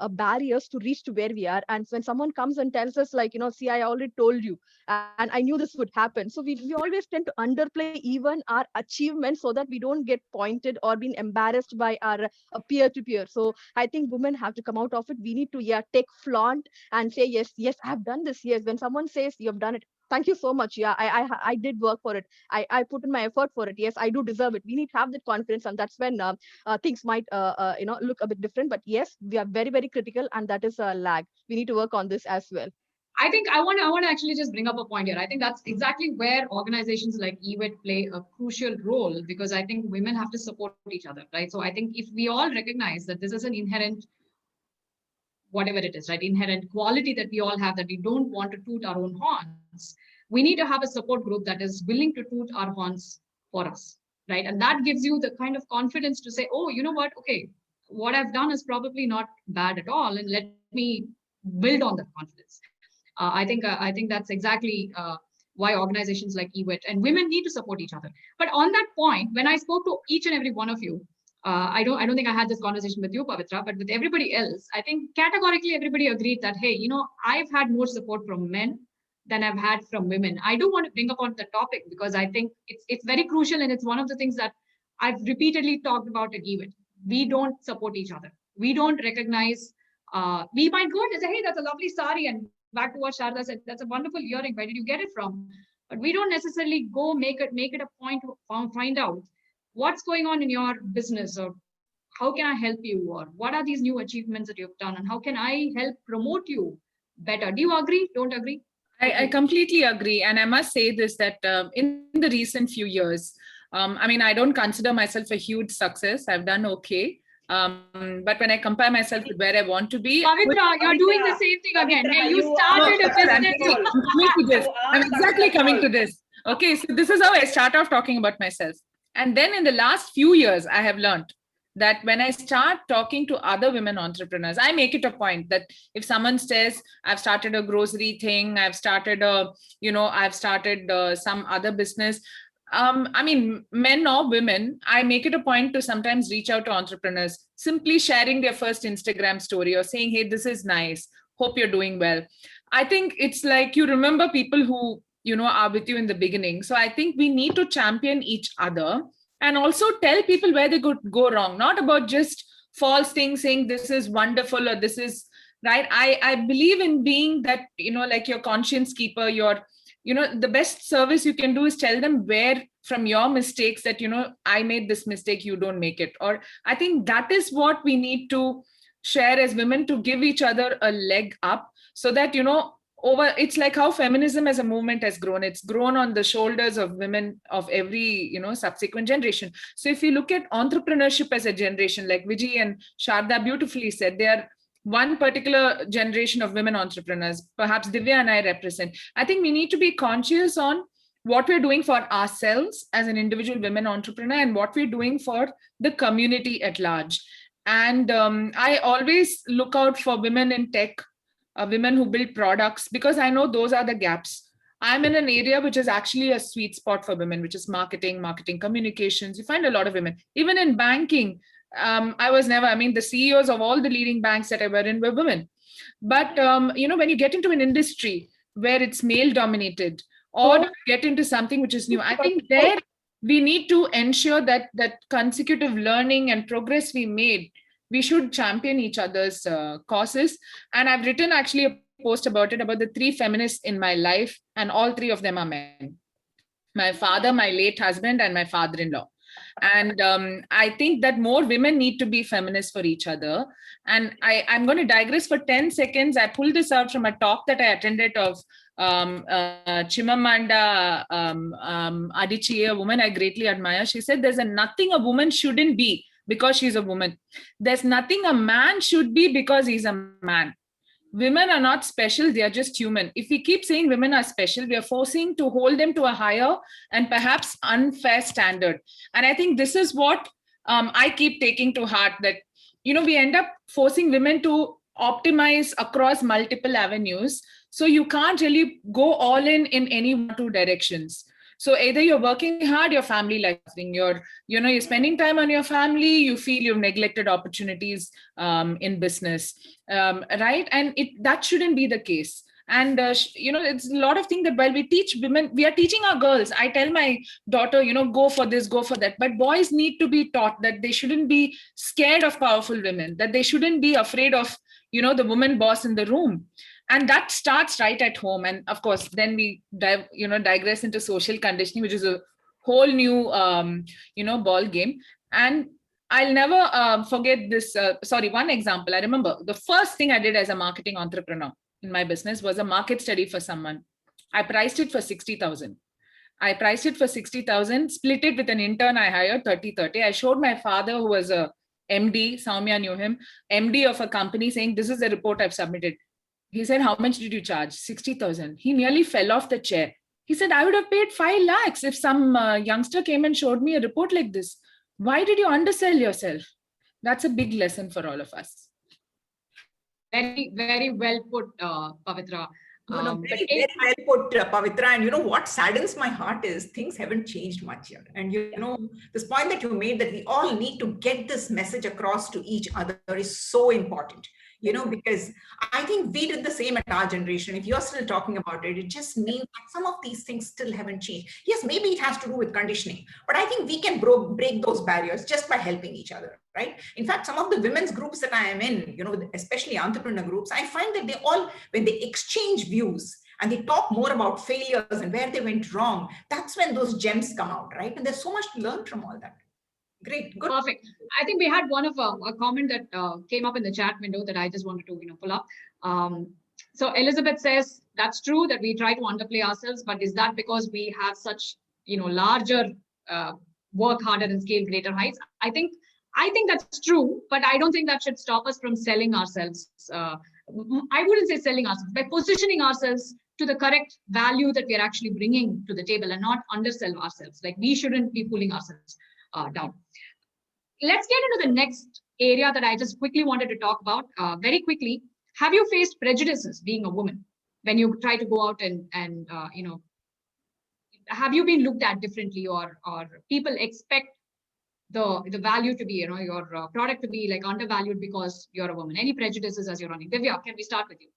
Speaker 3: barriers to reach to where we are. And when someone comes and tells us see, I already told you and I knew this would happen, so we always tend to underplay even our achievements so that we don't get pointed or being embarrassed by our peer to peer. So I think women have to come out of it. We need to take flaunt and say, yes, I have done this. Yes, when someone says you have done it, thank you so much. Yeah, I did work for it. I put in my effort for it. Yes, I do deserve it. We need to have that confidence, and that's when things might look a bit different. But yes, we are very, very critical, and that is a lag. We need to work on this as well.
Speaker 1: I think I want to actually just bring up a point here. I think that's exactly where organizations like EVIT play a crucial role, because I think women have to support each other, right? So I think if we all recognize that this is an inherent, whatever it is, right, inherent quality that we all have, that we don't want to toot our own horns, we need to have a support group that is willing to toot our horns for us, right? And that gives you the kind of confidence to say, oh, you know what, okay, what I've done is probably not bad at all, and let me build on that confidence. I think that's exactly why organizations like EVIT and women need to support each other. But on that point, when I spoke to each and every one of you, I don't think I had this conversation with you, Pavitra, but with everybody else, I think categorically everybody agreed that, hey, I've had more support from men than I've had from women. I do want to bring upon the topic because I think it's very crucial, and it's one of the things that I've repeatedly talked about at EVIT. We don't support each other. We don't recognize. We might go and say, hey, that's a lovely sari, and back to what Sharda said, that's a wonderful earring. Where did you get it from? But we don't necessarily go make it a point to find out what's going on in your business, or how can I help you, or what are these new achievements that you've done, and how can I help promote you better? Do you agree? Don't agree?
Speaker 5: I completely agree. And I must say this, that in the recent few years, I mean, I don't consider myself a huge success. I've done okay. But when I compare myself with where I want to be,
Speaker 1: Pavitra, you're doing the same thing again. Hey, you started a business.
Speaker 5: I'm exactly coming to this. Okay, so this is how I start off talking about myself. And then in the last few years, I have learned that when I start talking to other women entrepreneurs, I make it a point that if someone says, I've started a grocery thing, I've started some other business. I mean, men or women, I make it a point to sometimes reach out to entrepreneurs, simply sharing their first Instagram story or saying, hey, this is nice. Hope you're doing well. I think it's like you remember people who, are with you in the beginning. So I think we need to champion each other and also tell people where they could go wrong, not about just false things saying this is wonderful or this is right. I believe in being that, like your conscience keeper, the best service you can do is tell them where from your mistakes that, I made this mistake, you don't make it. Or I think that is what we need to share as women, to give each other a leg up so that, it's like how feminism as a movement has grown. It's grown on the shoulders of women of every, subsequent generation. So if you look at entrepreneurship as a generation, like Vijay and Sharda beautifully said, they are one particular generation of women entrepreneurs, perhaps Divya and I represent. I think we need to be conscious on what we're doing for ourselves as an individual women entrepreneur and what we're doing for the community at large. And I always look out for women in tech, women who build products, because I know those are the gaps. I'm in an area which is actually a sweet spot for women, which is marketing communications. You find a lot of women, even in banking. The CEOs of all the leading banks that I were in were women. But, when you get into an industry where it's male dominated, or get into something which is new, I think there we need to ensure that consecutive learning and progress we made, we should champion each other's causes. And I've written actually a post about it, about the 3 feminists in my life, and all 3 of them are men. My father, my late husband, and my father-in-law. And I think that more women need to be feminists for each other. And I'm going to digress for 10 seconds. I pulled this out from a talk that I attended of Chimamanda Adichie, a woman I greatly admire. She said, there's nothing a woman shouldn't be because she's a woman. There's nothing a man should be because he's a man. Women are not special, they are just human. If we keep saying women are special, we are forcing to hold them to a higher and perhaps unfair standard. And I think this is what I keep taking to heart, that, we end up forcing women to optimize across multiple avenues. So you can't really go all in any 1-2 directions. So either you're working hard, your family life, you're spending time on your family, you feel you've neglected opportunities in business, right? And that shouldn't be the case. And, it's a lot of things that while we teach women, we are teaching our girls. I tell my daughter, go for this, go for that. But boys need to be taught that they shouldn't be scared of powerful women, that they shouldn't be afraid of, the woman boss in the room. And that starts right at home. And of course, then we digress into social conditioning, which is a whole new, ball game. And I'll never forget this. One example. I remember the first thing I did as a marketing entrepreneur in my business was a market study for someone. I priced it for 60,000. I priced it for 60,000, split it with an intern I hired, 30. I showed my father, who was a MD, Soumya knew him, MD of a company, saying, this is the report I've submitted. He said, how much did you charge? 60,000. He nearly fell off the chair. He said, I would have paid 5 lakhs if some youngster came and showed me a report like this. Why did you undersell yourself? That's a big lesson for all of us.
Speaker 1: Very, very well put, Pavitra.
Speaker 2: No,
Speaker 1: But
Speaker 2: very well put, Pavitra. And you know what saddens my heart is things haven't changed much here. And you know, this point that you made that we all need to get this message across to each other is so important. You know, because I think we did the same at our generation. If you're still talking about it, it just means that some of these things still haven't changed. Yes, maybe it has to do with conditioning, but I think we can break those barriers just by helping each other, right? In fact, some of the women's groups that I am in, you know, especially entrepreneur groups, I find that they all, when they exchange views and they talk more about failures and where they went wrong, that's when those gems come out, right? And there's so much to learn from all that. Great, good.
Speaker 1: Perfect. I think we had one of a comment that came up in the chat window that I just wanted to pull up. So Elizabeth says that's true that we try to underplay ourselves, but is that because we have such larger work harder and scale greater heights? I think that's true, but I don't think that should stop us from selling ourselves. I wouldn't say selling ourselves, by positioning ourselves to the correct value that we are actually bringing to the table and not undersell ourselves. Like we shouldn't be pulling ourselves down. Let's get into the next area that I just quickly wanted to talk about very quickly. Have you faced prejudices being a woman when you try to go out and have you been looked at differently, or people expect the value to be, your product to be like undervalued because you're a woman? Any prejudices as you're running? Divya, can we start with you?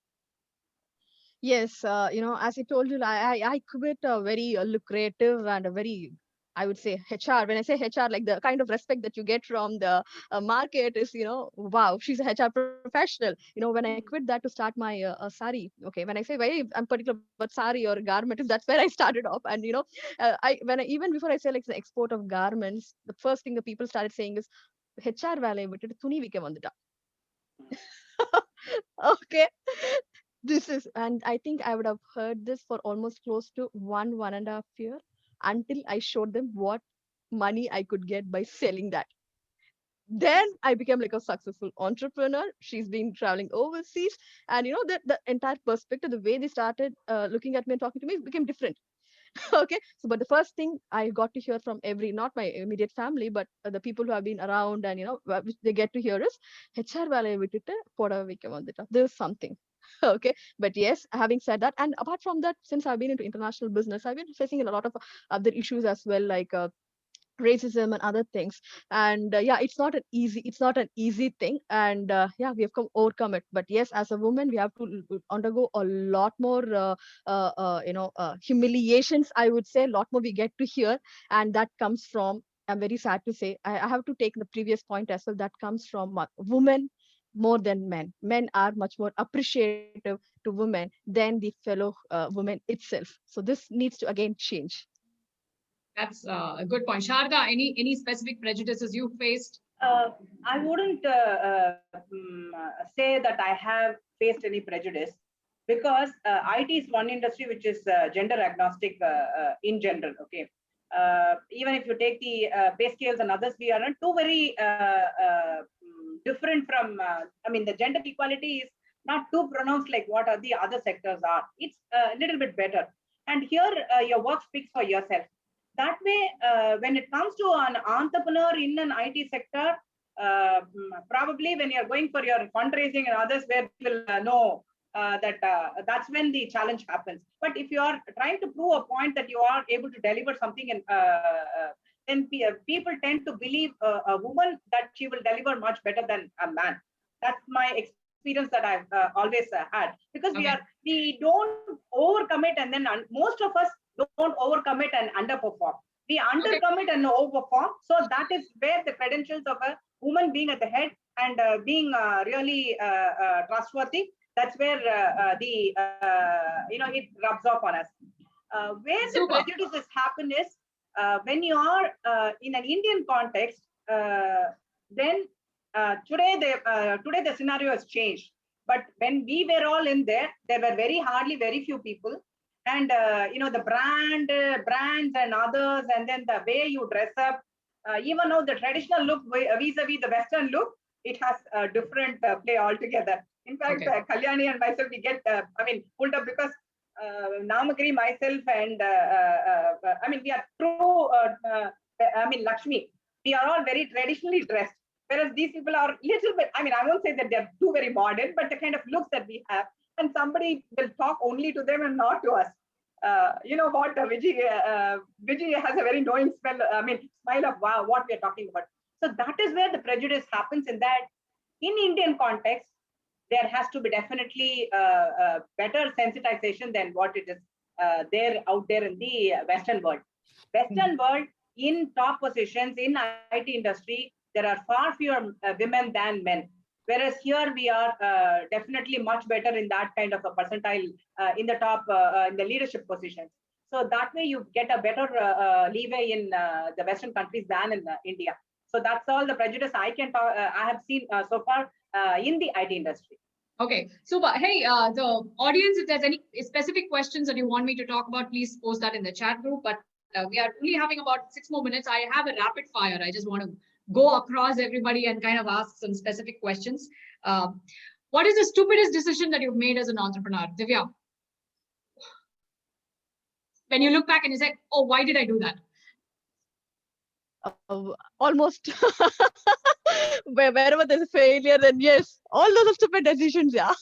Speaker 3: Yes, as I told you, I quit a very lucrative and a very, I would say, HR. When I say HR, like the kind of respect that you get from the market is, wow, she's a HR professional. When I quit that to start my sari, okay, when I say I'm particular about sari or garment, that's where I started off. And, even before I say like the export of garments, the first thing the people started saying is, HR vale vittu thuni vikka vandita. Okay. And I think I would have heard this for almost close to 1.5 years until I showed them what money I could get by selling that. Then I became like a successful entrepreneur. She's been traveling overseas, and the entire perspective, the way they started looking at me and talking to me became different. Okay, so but the first thing I got to hear from not my immediate family, but the people who have been around, and which they get to hear is HR vale vittu poda vikka vandita. There's something. Okay, but yes, having said that, and apart from that, since I've been into international business, I've been facing a lot of other issues as well, like racism and other things. And yeah, it's not an easy thing. And yeah, we have overcome it. But yes, as a woman, we have to undergo a lot more humiliations, I would say. A lot more we get to hear, and that comes from, I'm very sad to say, I have to take the previous point as well, that comes from women more than men. Men are much more appreciative to women than the fellow women itself. So this needs to again change.
Speaker 1: That's a good point. Sharda, any specific prejudices you faced?
Speaker 4: I wouldn't say that I have faced any prejudice, because IT is one industry which is gender agnostic in general. Okay, even if you take the pay scales and others, we aren't too very different from. I mean, the gender equality is not too pronounced like what are the other sectors are. It's a little bit better, and here your work speaks for yourself. That way, when it comes to an entrepreneur in an IT sector, probably when you're going for your fundraising and others, where people know that that's when the challenge happens. But if you are trying to prove a point that you are able to deliver something, and then people tend to believe a woman that she will deliver much better than a man. That's my experience that I've always had, because we don't overcommit, and then most of us don't overcommit and underperform. We undercommit and overperform. So that is where the credentials of a woman being at the head and being really trustworthy, that's where it rubs off on us. Where the prejudices happen is when you are in an Indian context, then today the scenario has changed. But when we were all in there were very few people. And the brands and others, and then the way you dress up, even though the traditional look vis-a-vis the Western look, it has a different play altogether. In fact, Kalyani and myself, we get pulled up because Namagiri, myself, and we are true. Lakshmi, we are all very traditionally dressed, whereas these people are little bit. I won't say that they're too very modern, but the kind of looks that we have, and somebody will talk only to them and not to us. You know what, Vijay has a very knowing smile of wow, what we are talking about. So that is where the prejudice happens, in that in Indian context, there has to be definitely better sensitization than what it is there out there in the Western world. Western world, in top positions in IT industry, there are far fewer women than men. Whereas here we are definitely much better in that kind of a percentile in the top, in the leadership positions. So that way you get a better leeway in the Western countries than in India. So that's all the prejudice I can I have seen so far in the IT industry.
Speaker 1: Okay, super. Hey, the audience, if there's any specific questions that you want me to talk about, please post that in the chat group. But we are only having about 6 more minutes. I have a rapid fire. I just want to go across everybody and kind of ask some specific questions. What is the stupidest decision that you've made as an entrepreneur? Divya, when you look back and you say, oh, why did I do that?
Speaker 3: Almost wherever there's a failure, then yes, all those are stupid decisions. Yeah.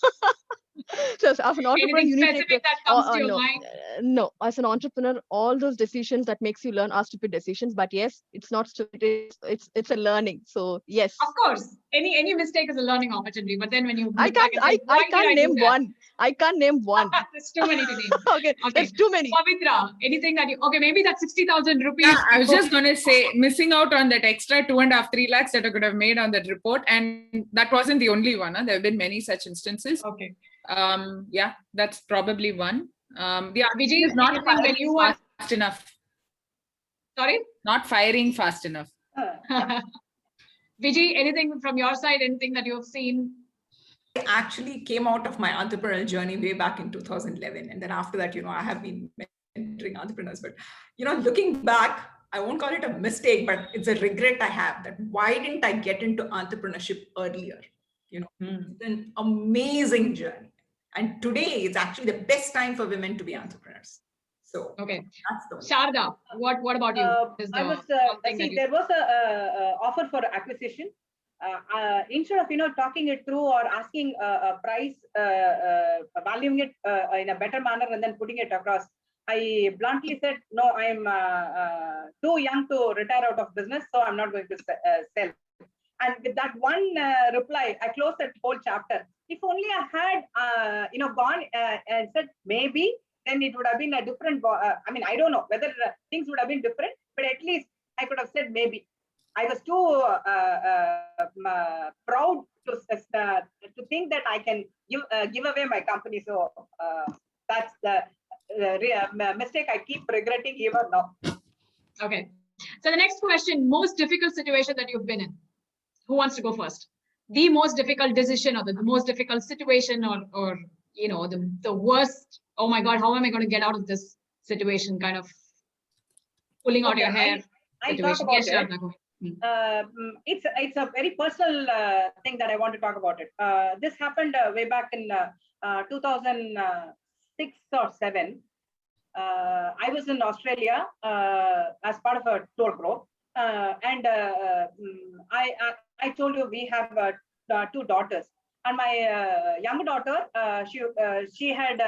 Speaker 3: So as an entrepreneur,
Speaker 1: Anything
Speaker 3: you need
Speaker 1: specific
Speaker 3: to take
Speaker 1: that comes to your
Speaker 3: no,
Speaker 1: mind?
Speaker 3: no. As an entrepreneur, all those decisions that makes you learn are stupid decisions. But yes, it's not stupid. It's a learning. So yes.
Speaker 1: Of course, any mistake is a learning opportunity. But then when you
Speaker 3: I
Speaker 1: look back and say,
Speaker 3: I can't name one. I can't name one.
Speaker 1: There's too many to name.
Speaker 3: Okay, there's too many.
Speaker 1: Pavitra, anything that you, okay, maybe that 60,000 rupees.
Speaker 5: Yeah, I was just going to say, missing out on that extra 2.5-3 lakhs that I could have made on that report. And that wasn't the only one. Huh? There have been many such instances.
Speaker 1: Okay.
Speaker 5: Yeah, that's probably one. The other
Speaker 1: Vijay,
Speaker 5: is not
Speaker 1: anything when you were
Speaker 5: fast enough.
Speaker 1: Sorry?
Speaker 5: Not firing fast enough.
Speaker 1: Vijay, anything from your side, anything that you have seen?
Speaker 2: I actually came out of my entrepreneurial journey way back in 2011. And then after that, I have been mentoring entrepreneurs. But, looking back, I won't call it a mistake, but it's a regret I have, that why didn't I get into entrepreneurship earlier? It's an amazing journey. And today is actually the best time for women to be entrepreneurs. So
Speaker 1: okay,
Speaker 2: that's the
Speaker 1: Sharda, what about you?
Speaker 4: I was there was a offer for acquisition. Instead of talking it through or asking a price, valuing it in a better manner and then putting it across, I bluntly said, no, I'm too young to retire out of business, so I'm not going to sell. And with that one reply, I closed that whole chapter. If only I had, gone and said maybe, then it would have been a different. I don't know whether things would have been different, but at least I could have said maybe. I was too proud to think that I can give away my company. So that's the mistake I keep regretting even now.
Speaker 1: Okay. So the next question: most difficult situation that you've been in. Who wants to go first? The most difficult decision, or the most difficult situation, or the worst. Oh my God, how am I going to get out of this situation? Kind of pulling out your hair.
Speaker 4: I talk about it. It's a very personal thing that I want to talk about it. This happened way back in 2006 or 7. I was in Australia as part of a tour group, and I told you we have 2 daughters, and my younger daughter she had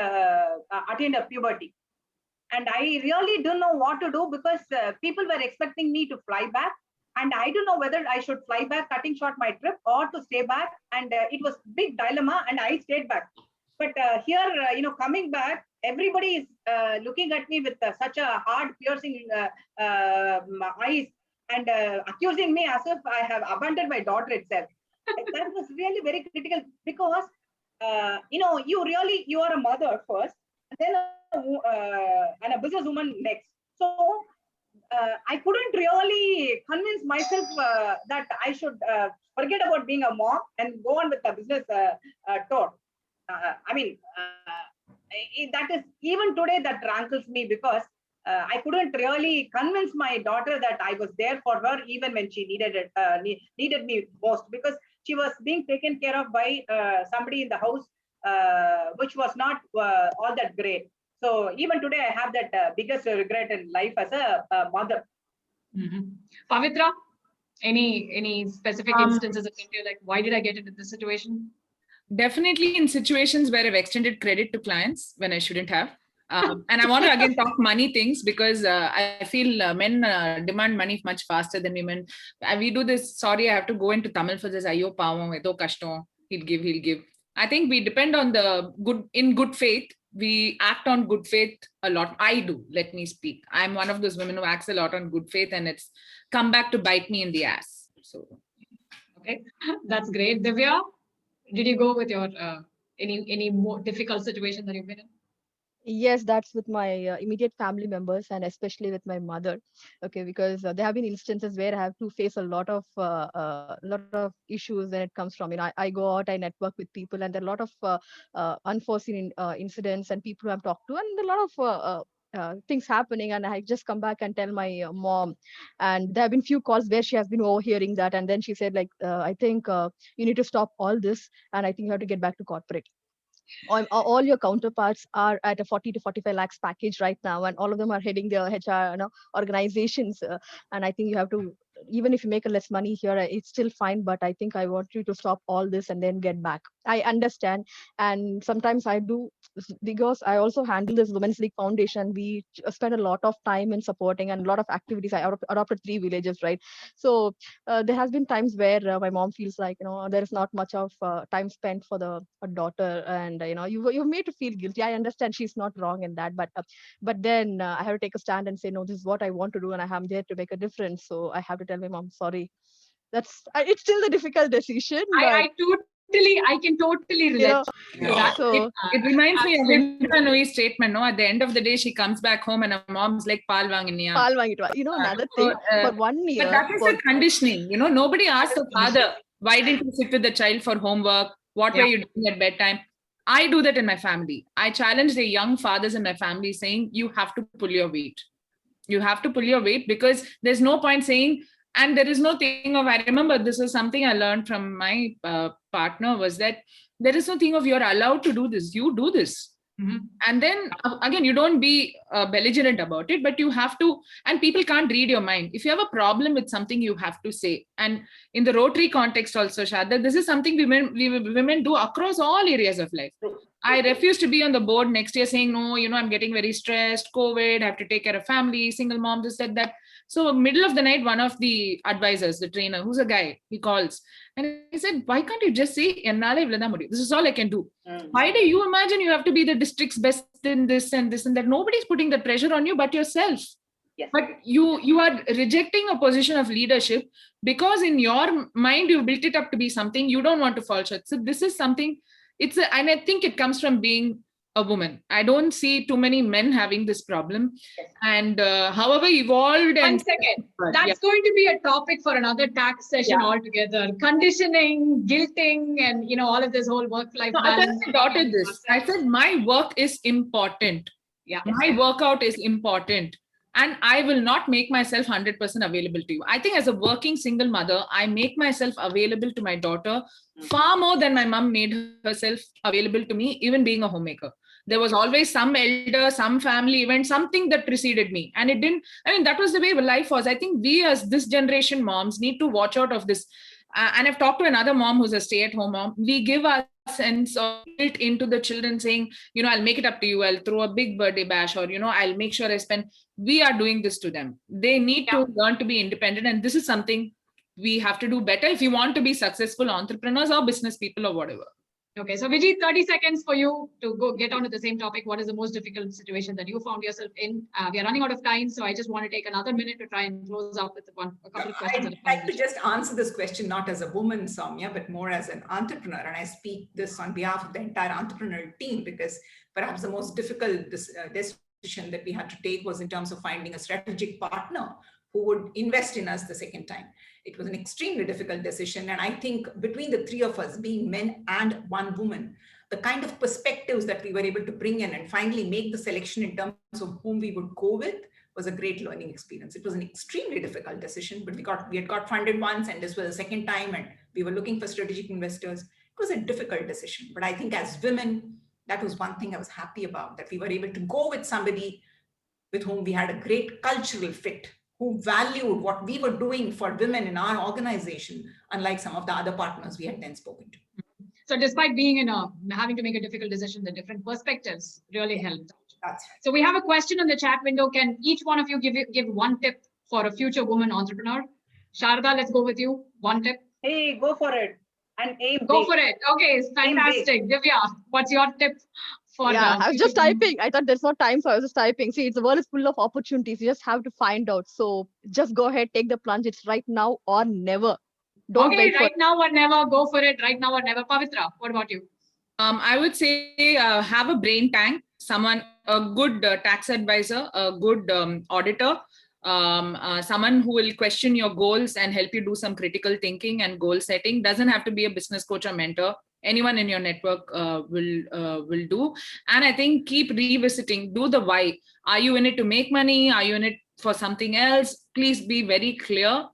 Speaker 4: attained a puberty. And I really don't know what to do, because people were expecting me to fly back. And I don't know whether I should fly back, cutting short my trip, or to stay back. And it was big dilemma, and I stayed back. But here, coming back, everybody is looking at me with such a hard, piercing eyes, and accusing me as if I have abandoned my daughter itself. That was really very critical, because, you are a mother first, and then and a businesswoman next. So I couldn't really convince myself that I should forget about being a mom and go on with the business tour. That is, even today, that rankles me, because I couldn't really convince my daughter that I was there for her even when she needed me most, because she was being taken care of by somebody in the house, which was not all that great. So even today, I have that biggest regret in life as a mother.
Speaker 1: Pavitra, any specific instances of you like, why did I get into this situation?
Speaker 5: Definitely in situations where I've extended credit to clients when I shouldn't have. And I want to again talk money things because I feel men demand money much faster than women. We do this, sorry, I have to go into Tamil for this. Ayyo pavam, edo kashtam, he'll give. I think we depend on the good faith. We act on good faith a lot. I do, let me speak. I'm one of those women who acts a lot on good faith and it's come back to bite me in the ass. So,
Speaker 1: okay, that's great. Divya, did you go with your any more difficult situation that you've been in?
Speaker 3: Yes, that's with my immediate family members and especially with my mother. Okay, because there have been instances where I have to face a lot of issues when it comes from, I go out, I network with people, and there are a lot of unforeseen incidents and people who I've talked to, and a lot of things happening, and I just come back and tell my mom, and there have been few calls where she has been overhearing that, and then she said like, I think you need to stop all this, and I think you have to get back to corporate. All your counterparts are at a 40 to 45 lakhs package right now, and all of them are heading their HR organizations. And I think you have to, even if you make a less money here, it's still fine. But I think I want you to stop all this and then get back. I understand. And sometimes I do, because I also handle this Women's League Foundation. We spend a lot of time in supporting and a lot of activities. I adopted 3 villages, right? So there has been times where my mom feels like, there is not much of time spent for the daughter, and you're made to feel guilty. I understand she's not wrong in that, but then I have to take a stand and say, no, this is what I want to do, and I'm there to make a difference. So I have to tell my mom, sorry. It's still a difficult decision.
Speaker 1: I can totally relate to that.
Speaker 3: So
Speaker 5: it reminds me of Indira Nooyi's statement, no? At the end of the day, she comes back home and her mom's like, Paal vaanginiya.
Speaker 3: Paal vaangitwa. Another thing, for 1 year.
Speaker 5: But that is the conditioning. Nobody asked the father, why didn't you sit with the child for homework? What were you doing at bedtime? I do that in my family. I challenge the young fathers in my family saying, you have to pull your weight. You have to pull your weight, because there's no point saying, and there is no thing of, I remember this is something I learned from my partner, was that there is no thing of you're allowed to do this. You do this. Mm-hmm. And then again, you don't be belligerent about it, but you have to, and people can't read your mind. If you have a problem with something, you have to say. And in the Rotary context also, Shadda, this is something women do across all areas of life. I refuse to be on the board next year saying, no, I'm getting very stressed, COVID, I have to take care of family, single mom, this, that. So middle of the night, one of the advisors, the trainer, who's a guy, he calls and he said, why can't you just say, this is all I can do. Why do you imagine you have to be the district's best in this and this and that? Nobody's putting the pressure on you but yourself.
Speaker 4: Yes.
Speaker 5: But you are rejecting a position of leadership because in your mind, you've built it up to be something you don't want to fall short. So this is something, and I think it comes from being a woman. I don't see too many men having this problem. And however evolved and...
Speaker 1: 1 second. That's going to be a topic for another tax session altogether. Conditioning, guilting, and all of this whole work-life balance.
Speaker 5: I taught this. I said, my work is important.
Speaker 1: Yeah.
Speaker 5: My workout is important. And I will not make myself 100% available to you. I think as a working single mother, I make myself available to my daughter far more than my mom made herself available to me, even being a homemaker. There was always some elder, some family event, something that preceded me. And it didn't, that was the way life was. I think we as this generation moms need to watch out of this. And I've talked to another mom who's a stay-at-home mom. We give our sense of guilt into the children saying, I'll make it up to you. I'll throw a big birthday bash, or, I'll make sure I spend. We are doing this to them. They need to learn to be independent. And this is something we have to do better if you want to be successful entrepreneurs or business people or whatever.
Speaker 1: Okay, so Vijay, 30 seconds for you to go get on to the same topic. What is the most difficult situation that you found yourself in? We are running out of time, so I just want to take another minute to try and close up with a couple of questions.
Speaker 2: I'd like to just answer this question not as a woman, Soumya, but more as an entrepreneur. And I speak this on behalf of the entire entrepreneurial team, because perhaps the most difficult decision that we had to take was in terms of finding a strategic partner who would invest in us the second time. It was an extremely difficult decision. And I think between the 3 of us, being men and 1 woman, the kind of perspectives that we were able to bring in and finally make the selection in terms of whom we would go with was a great learning experience. It was an extremely difficult decision, but we had got funded once, and this was the second time, and we were looking for strategic investors. It was a difficult decision, but I think as women, that was one thing I was happy about, that we were able to go with somebody with whom we had a great cultural fit, who valued what we were doing for women in our organization, unlike some of the other partners we had then spoken to.
Speaker 1: So despite being in having to make a difficult decision, the different perspectives really helped.
Speaker 2: That's right.
Speaker 1: So we have a question in the chat window. Can each one of you give one tip for a future woman entrepreneur? Sharda, let's go with you. One tip.
Speaker 4: Hey, go for it and aim
Speaker 1: Go
Speaker 4: big.
Speaker 1: for it. Okay, it's
Speaker 4: Aim big.
Speaker 1: fantastic. Divya, what's your tip for
Speaker 3: Yeah, I was
Speaker 1: future
Speaker 3: just
Speaker 1: women?
Speaker 3: typing. I thought there's no time, so I was just typing. See, the world is full of opportunities. You just have to find out. So just go ahead, take the plunge. It's right now or never. Don't
Speaker 1: Okay,
Speaker 3: wait for
Speaker 1: right now or never. Go for it. Right now or never. Pavitra, what about you?
Speaker 5: I would say have a brain tank, a good tax advisor, a good auditor, someone who will question your goals and help you do some critical thinking and goal setting. Doesn't have to be a business coach or mentor. Anyone in your network will do. And I think keep revisiting. Do the why. Are you in it to make money? Are you in it for something else? Please be very clear.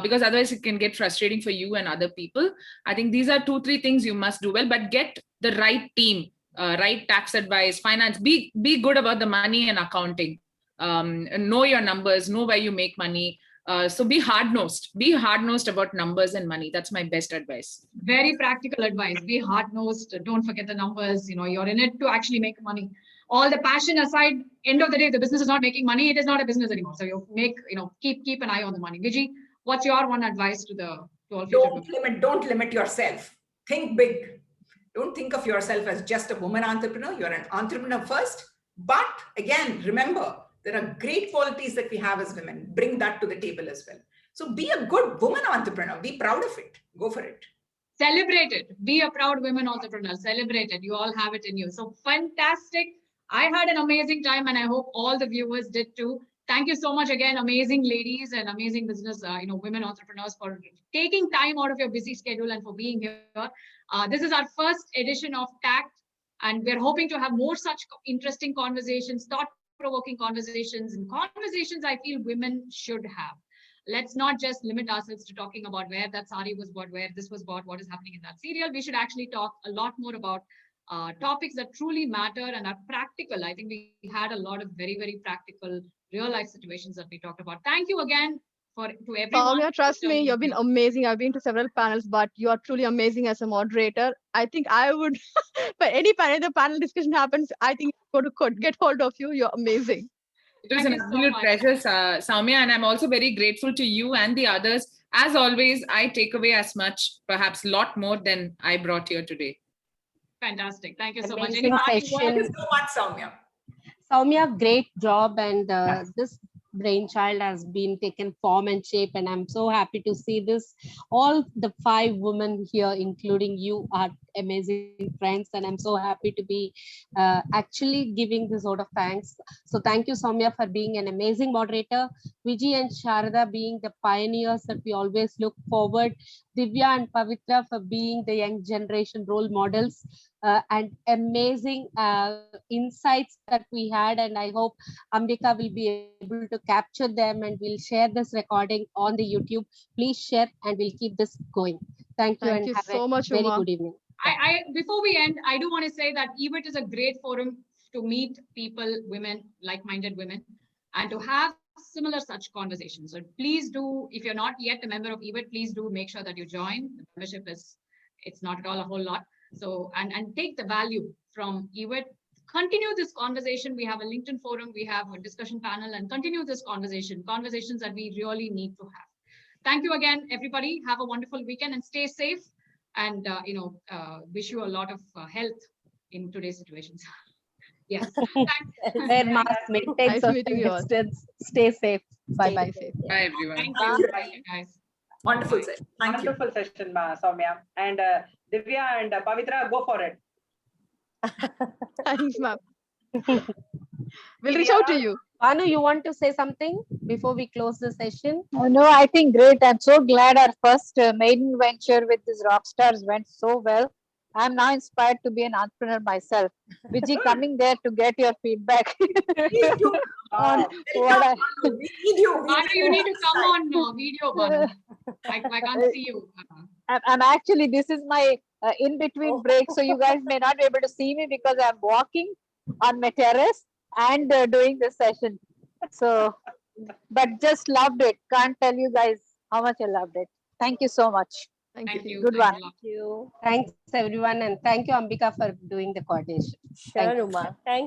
Speaker 5: Because otherwise it can get frustrating for you and other people. I think these are 2-3 things you must do well, but get the right team, right tax advice, finance, be good about the money and accounting. Know your numbers, know where you make money. So be hard-nosed about numbers and money. That's my best advice.
Speaker 1: Very practical advice. Be hard-nosed. Don't forget the numbers. You're in it to actually make money. All the passion aside, end of the day, if the business is not making money, it is not a business anymore. So you keep an eye on the money. Viji, what's your one advice to all future women?
Speaker 2: Don't limit yourself. Think big. Don't think of yourself as just a woman entrepreneur. You're an entrepreneur first. But again, remember, there are great qualities that we have as women. Bring that to the table as well. So be a good woman entrepreneur. Be proud of it. Go for it.
Speaker 1: Celebrate it. Be a proud women entrepreneur. Celebrate it. You all have it in you. So fantastic. I had an amazing time and I hope all the viewers did too. Thank you so much again, amazing ladies and amazing business, women entrepreneurs for taking time out of your busy schedule and for being here. This is our first edition of TACT, and we're hoping to have more such interesting conversations, thought-provoking conversations, and conversations I feel women should have. Let's not just limit ourselves to talking about where that sari was bought, where this was bought, what is happening in that serial. We should actually talk a lot more about topics that truly matter and are practical. I think we had a lot of very, very practical real life situations that we talked about. Thank you again to everyone.
Speaker 3: Soumya, trust me, you've been amazing. I've been to several panels, but you are truly amazing as a moderator. I think I would, for any panel, the panel discussion happens, I think I'm going to get hold of you. You're amazing.
Speaker 5: It was an absolute pleasure, Soumya, and I'm also very grateful to you and the others. As always, I take away as much, perhaps a lot more than I brought here today.
Speaker 1: Fantastic. Thank you so much.
Speaker 6: Amazing
Speaker 2: Thank you so much, Soumya.
Speaker 6: Soumya, great job. And this brainchild has been taken form and shape. And I'm so happy to see this. All the 5 women here, including you, are amazing friends. And I'm so happy to be actually giving this sort of thanks. So thank you, Soumya, for being an amazing moderator. Viji and Sharda being the pioneers that we always look forward. Divya and Pavitra for being the young generation role models. And amazing insights that we had, and I hope Ambika will be able to capture them, and we'll share this recording on the YouTube. Please share and we'll keep this going. Thank you, and have so much, very good evening.
Speaker 1: Before we end, I do want to say that EWIT is a great forum to meet people, women, like-minded women, and to have similar such conversations. So please do, if you're not yet a member of EWIT, please do make sure that you join. The membership it's not at all a whole lot. So, and take the value from EWIT. Continue this conversation. We have a LinkedIn forum, we have a discussion panel, and continue this conversations that we really need to have. Thank you again, everybody. Have a wonderful weekend and stay safe. And, wish you a lot of health in today's situations. Yes.
Speaker 6: Wear mask, maintain social distance, stay safe. Bye-bye.
Speaker 5: Bye, everyone.
Speaker 1: Thank you. Bye, guys.
Speaker 2: Wonderful session. Thank you.
Speaker 4: Wonderful session, Soumya. And Divya and Pavitra, go for it.
Speaker 3: Thanks, ma'am. We'll reach out to you.
Speaker 6: Anu, you want to say something before we close the session?
Speaker 7: No, I think great. I'm so glad our first maiden venture with these rock stars went so well. I'm now inspired to be an entrepreneur myself. Viji, coming there to get your feedback.
Speaker 2: On what we need you.
Speaker 1: Banu, you need to come on video, Banu. I can't see you.
Speaker 7: I'm actually, this is my in-between break, so you guys may not be able to see me because I'm walking on my terrace and doing this session. So, but just loved it. Can't tell you guys how much I loved it. Thank you so much.
Speaker 3: Thank
Speaker 1: Thank
Speaker 3: you.
Speaker 1: you.
Speaker 7: Good
Speaker 1: Thanks
Speaker 7: one.
Speaker 1: a lot.
Speaker 8: Thank you.
Speaker 6: Thanks everyone, and thank you, Ambika, for doing the coordination.
Speaker 8: Sure,
Speaker 6: Thank you.
Speaker 8: Uma. Thank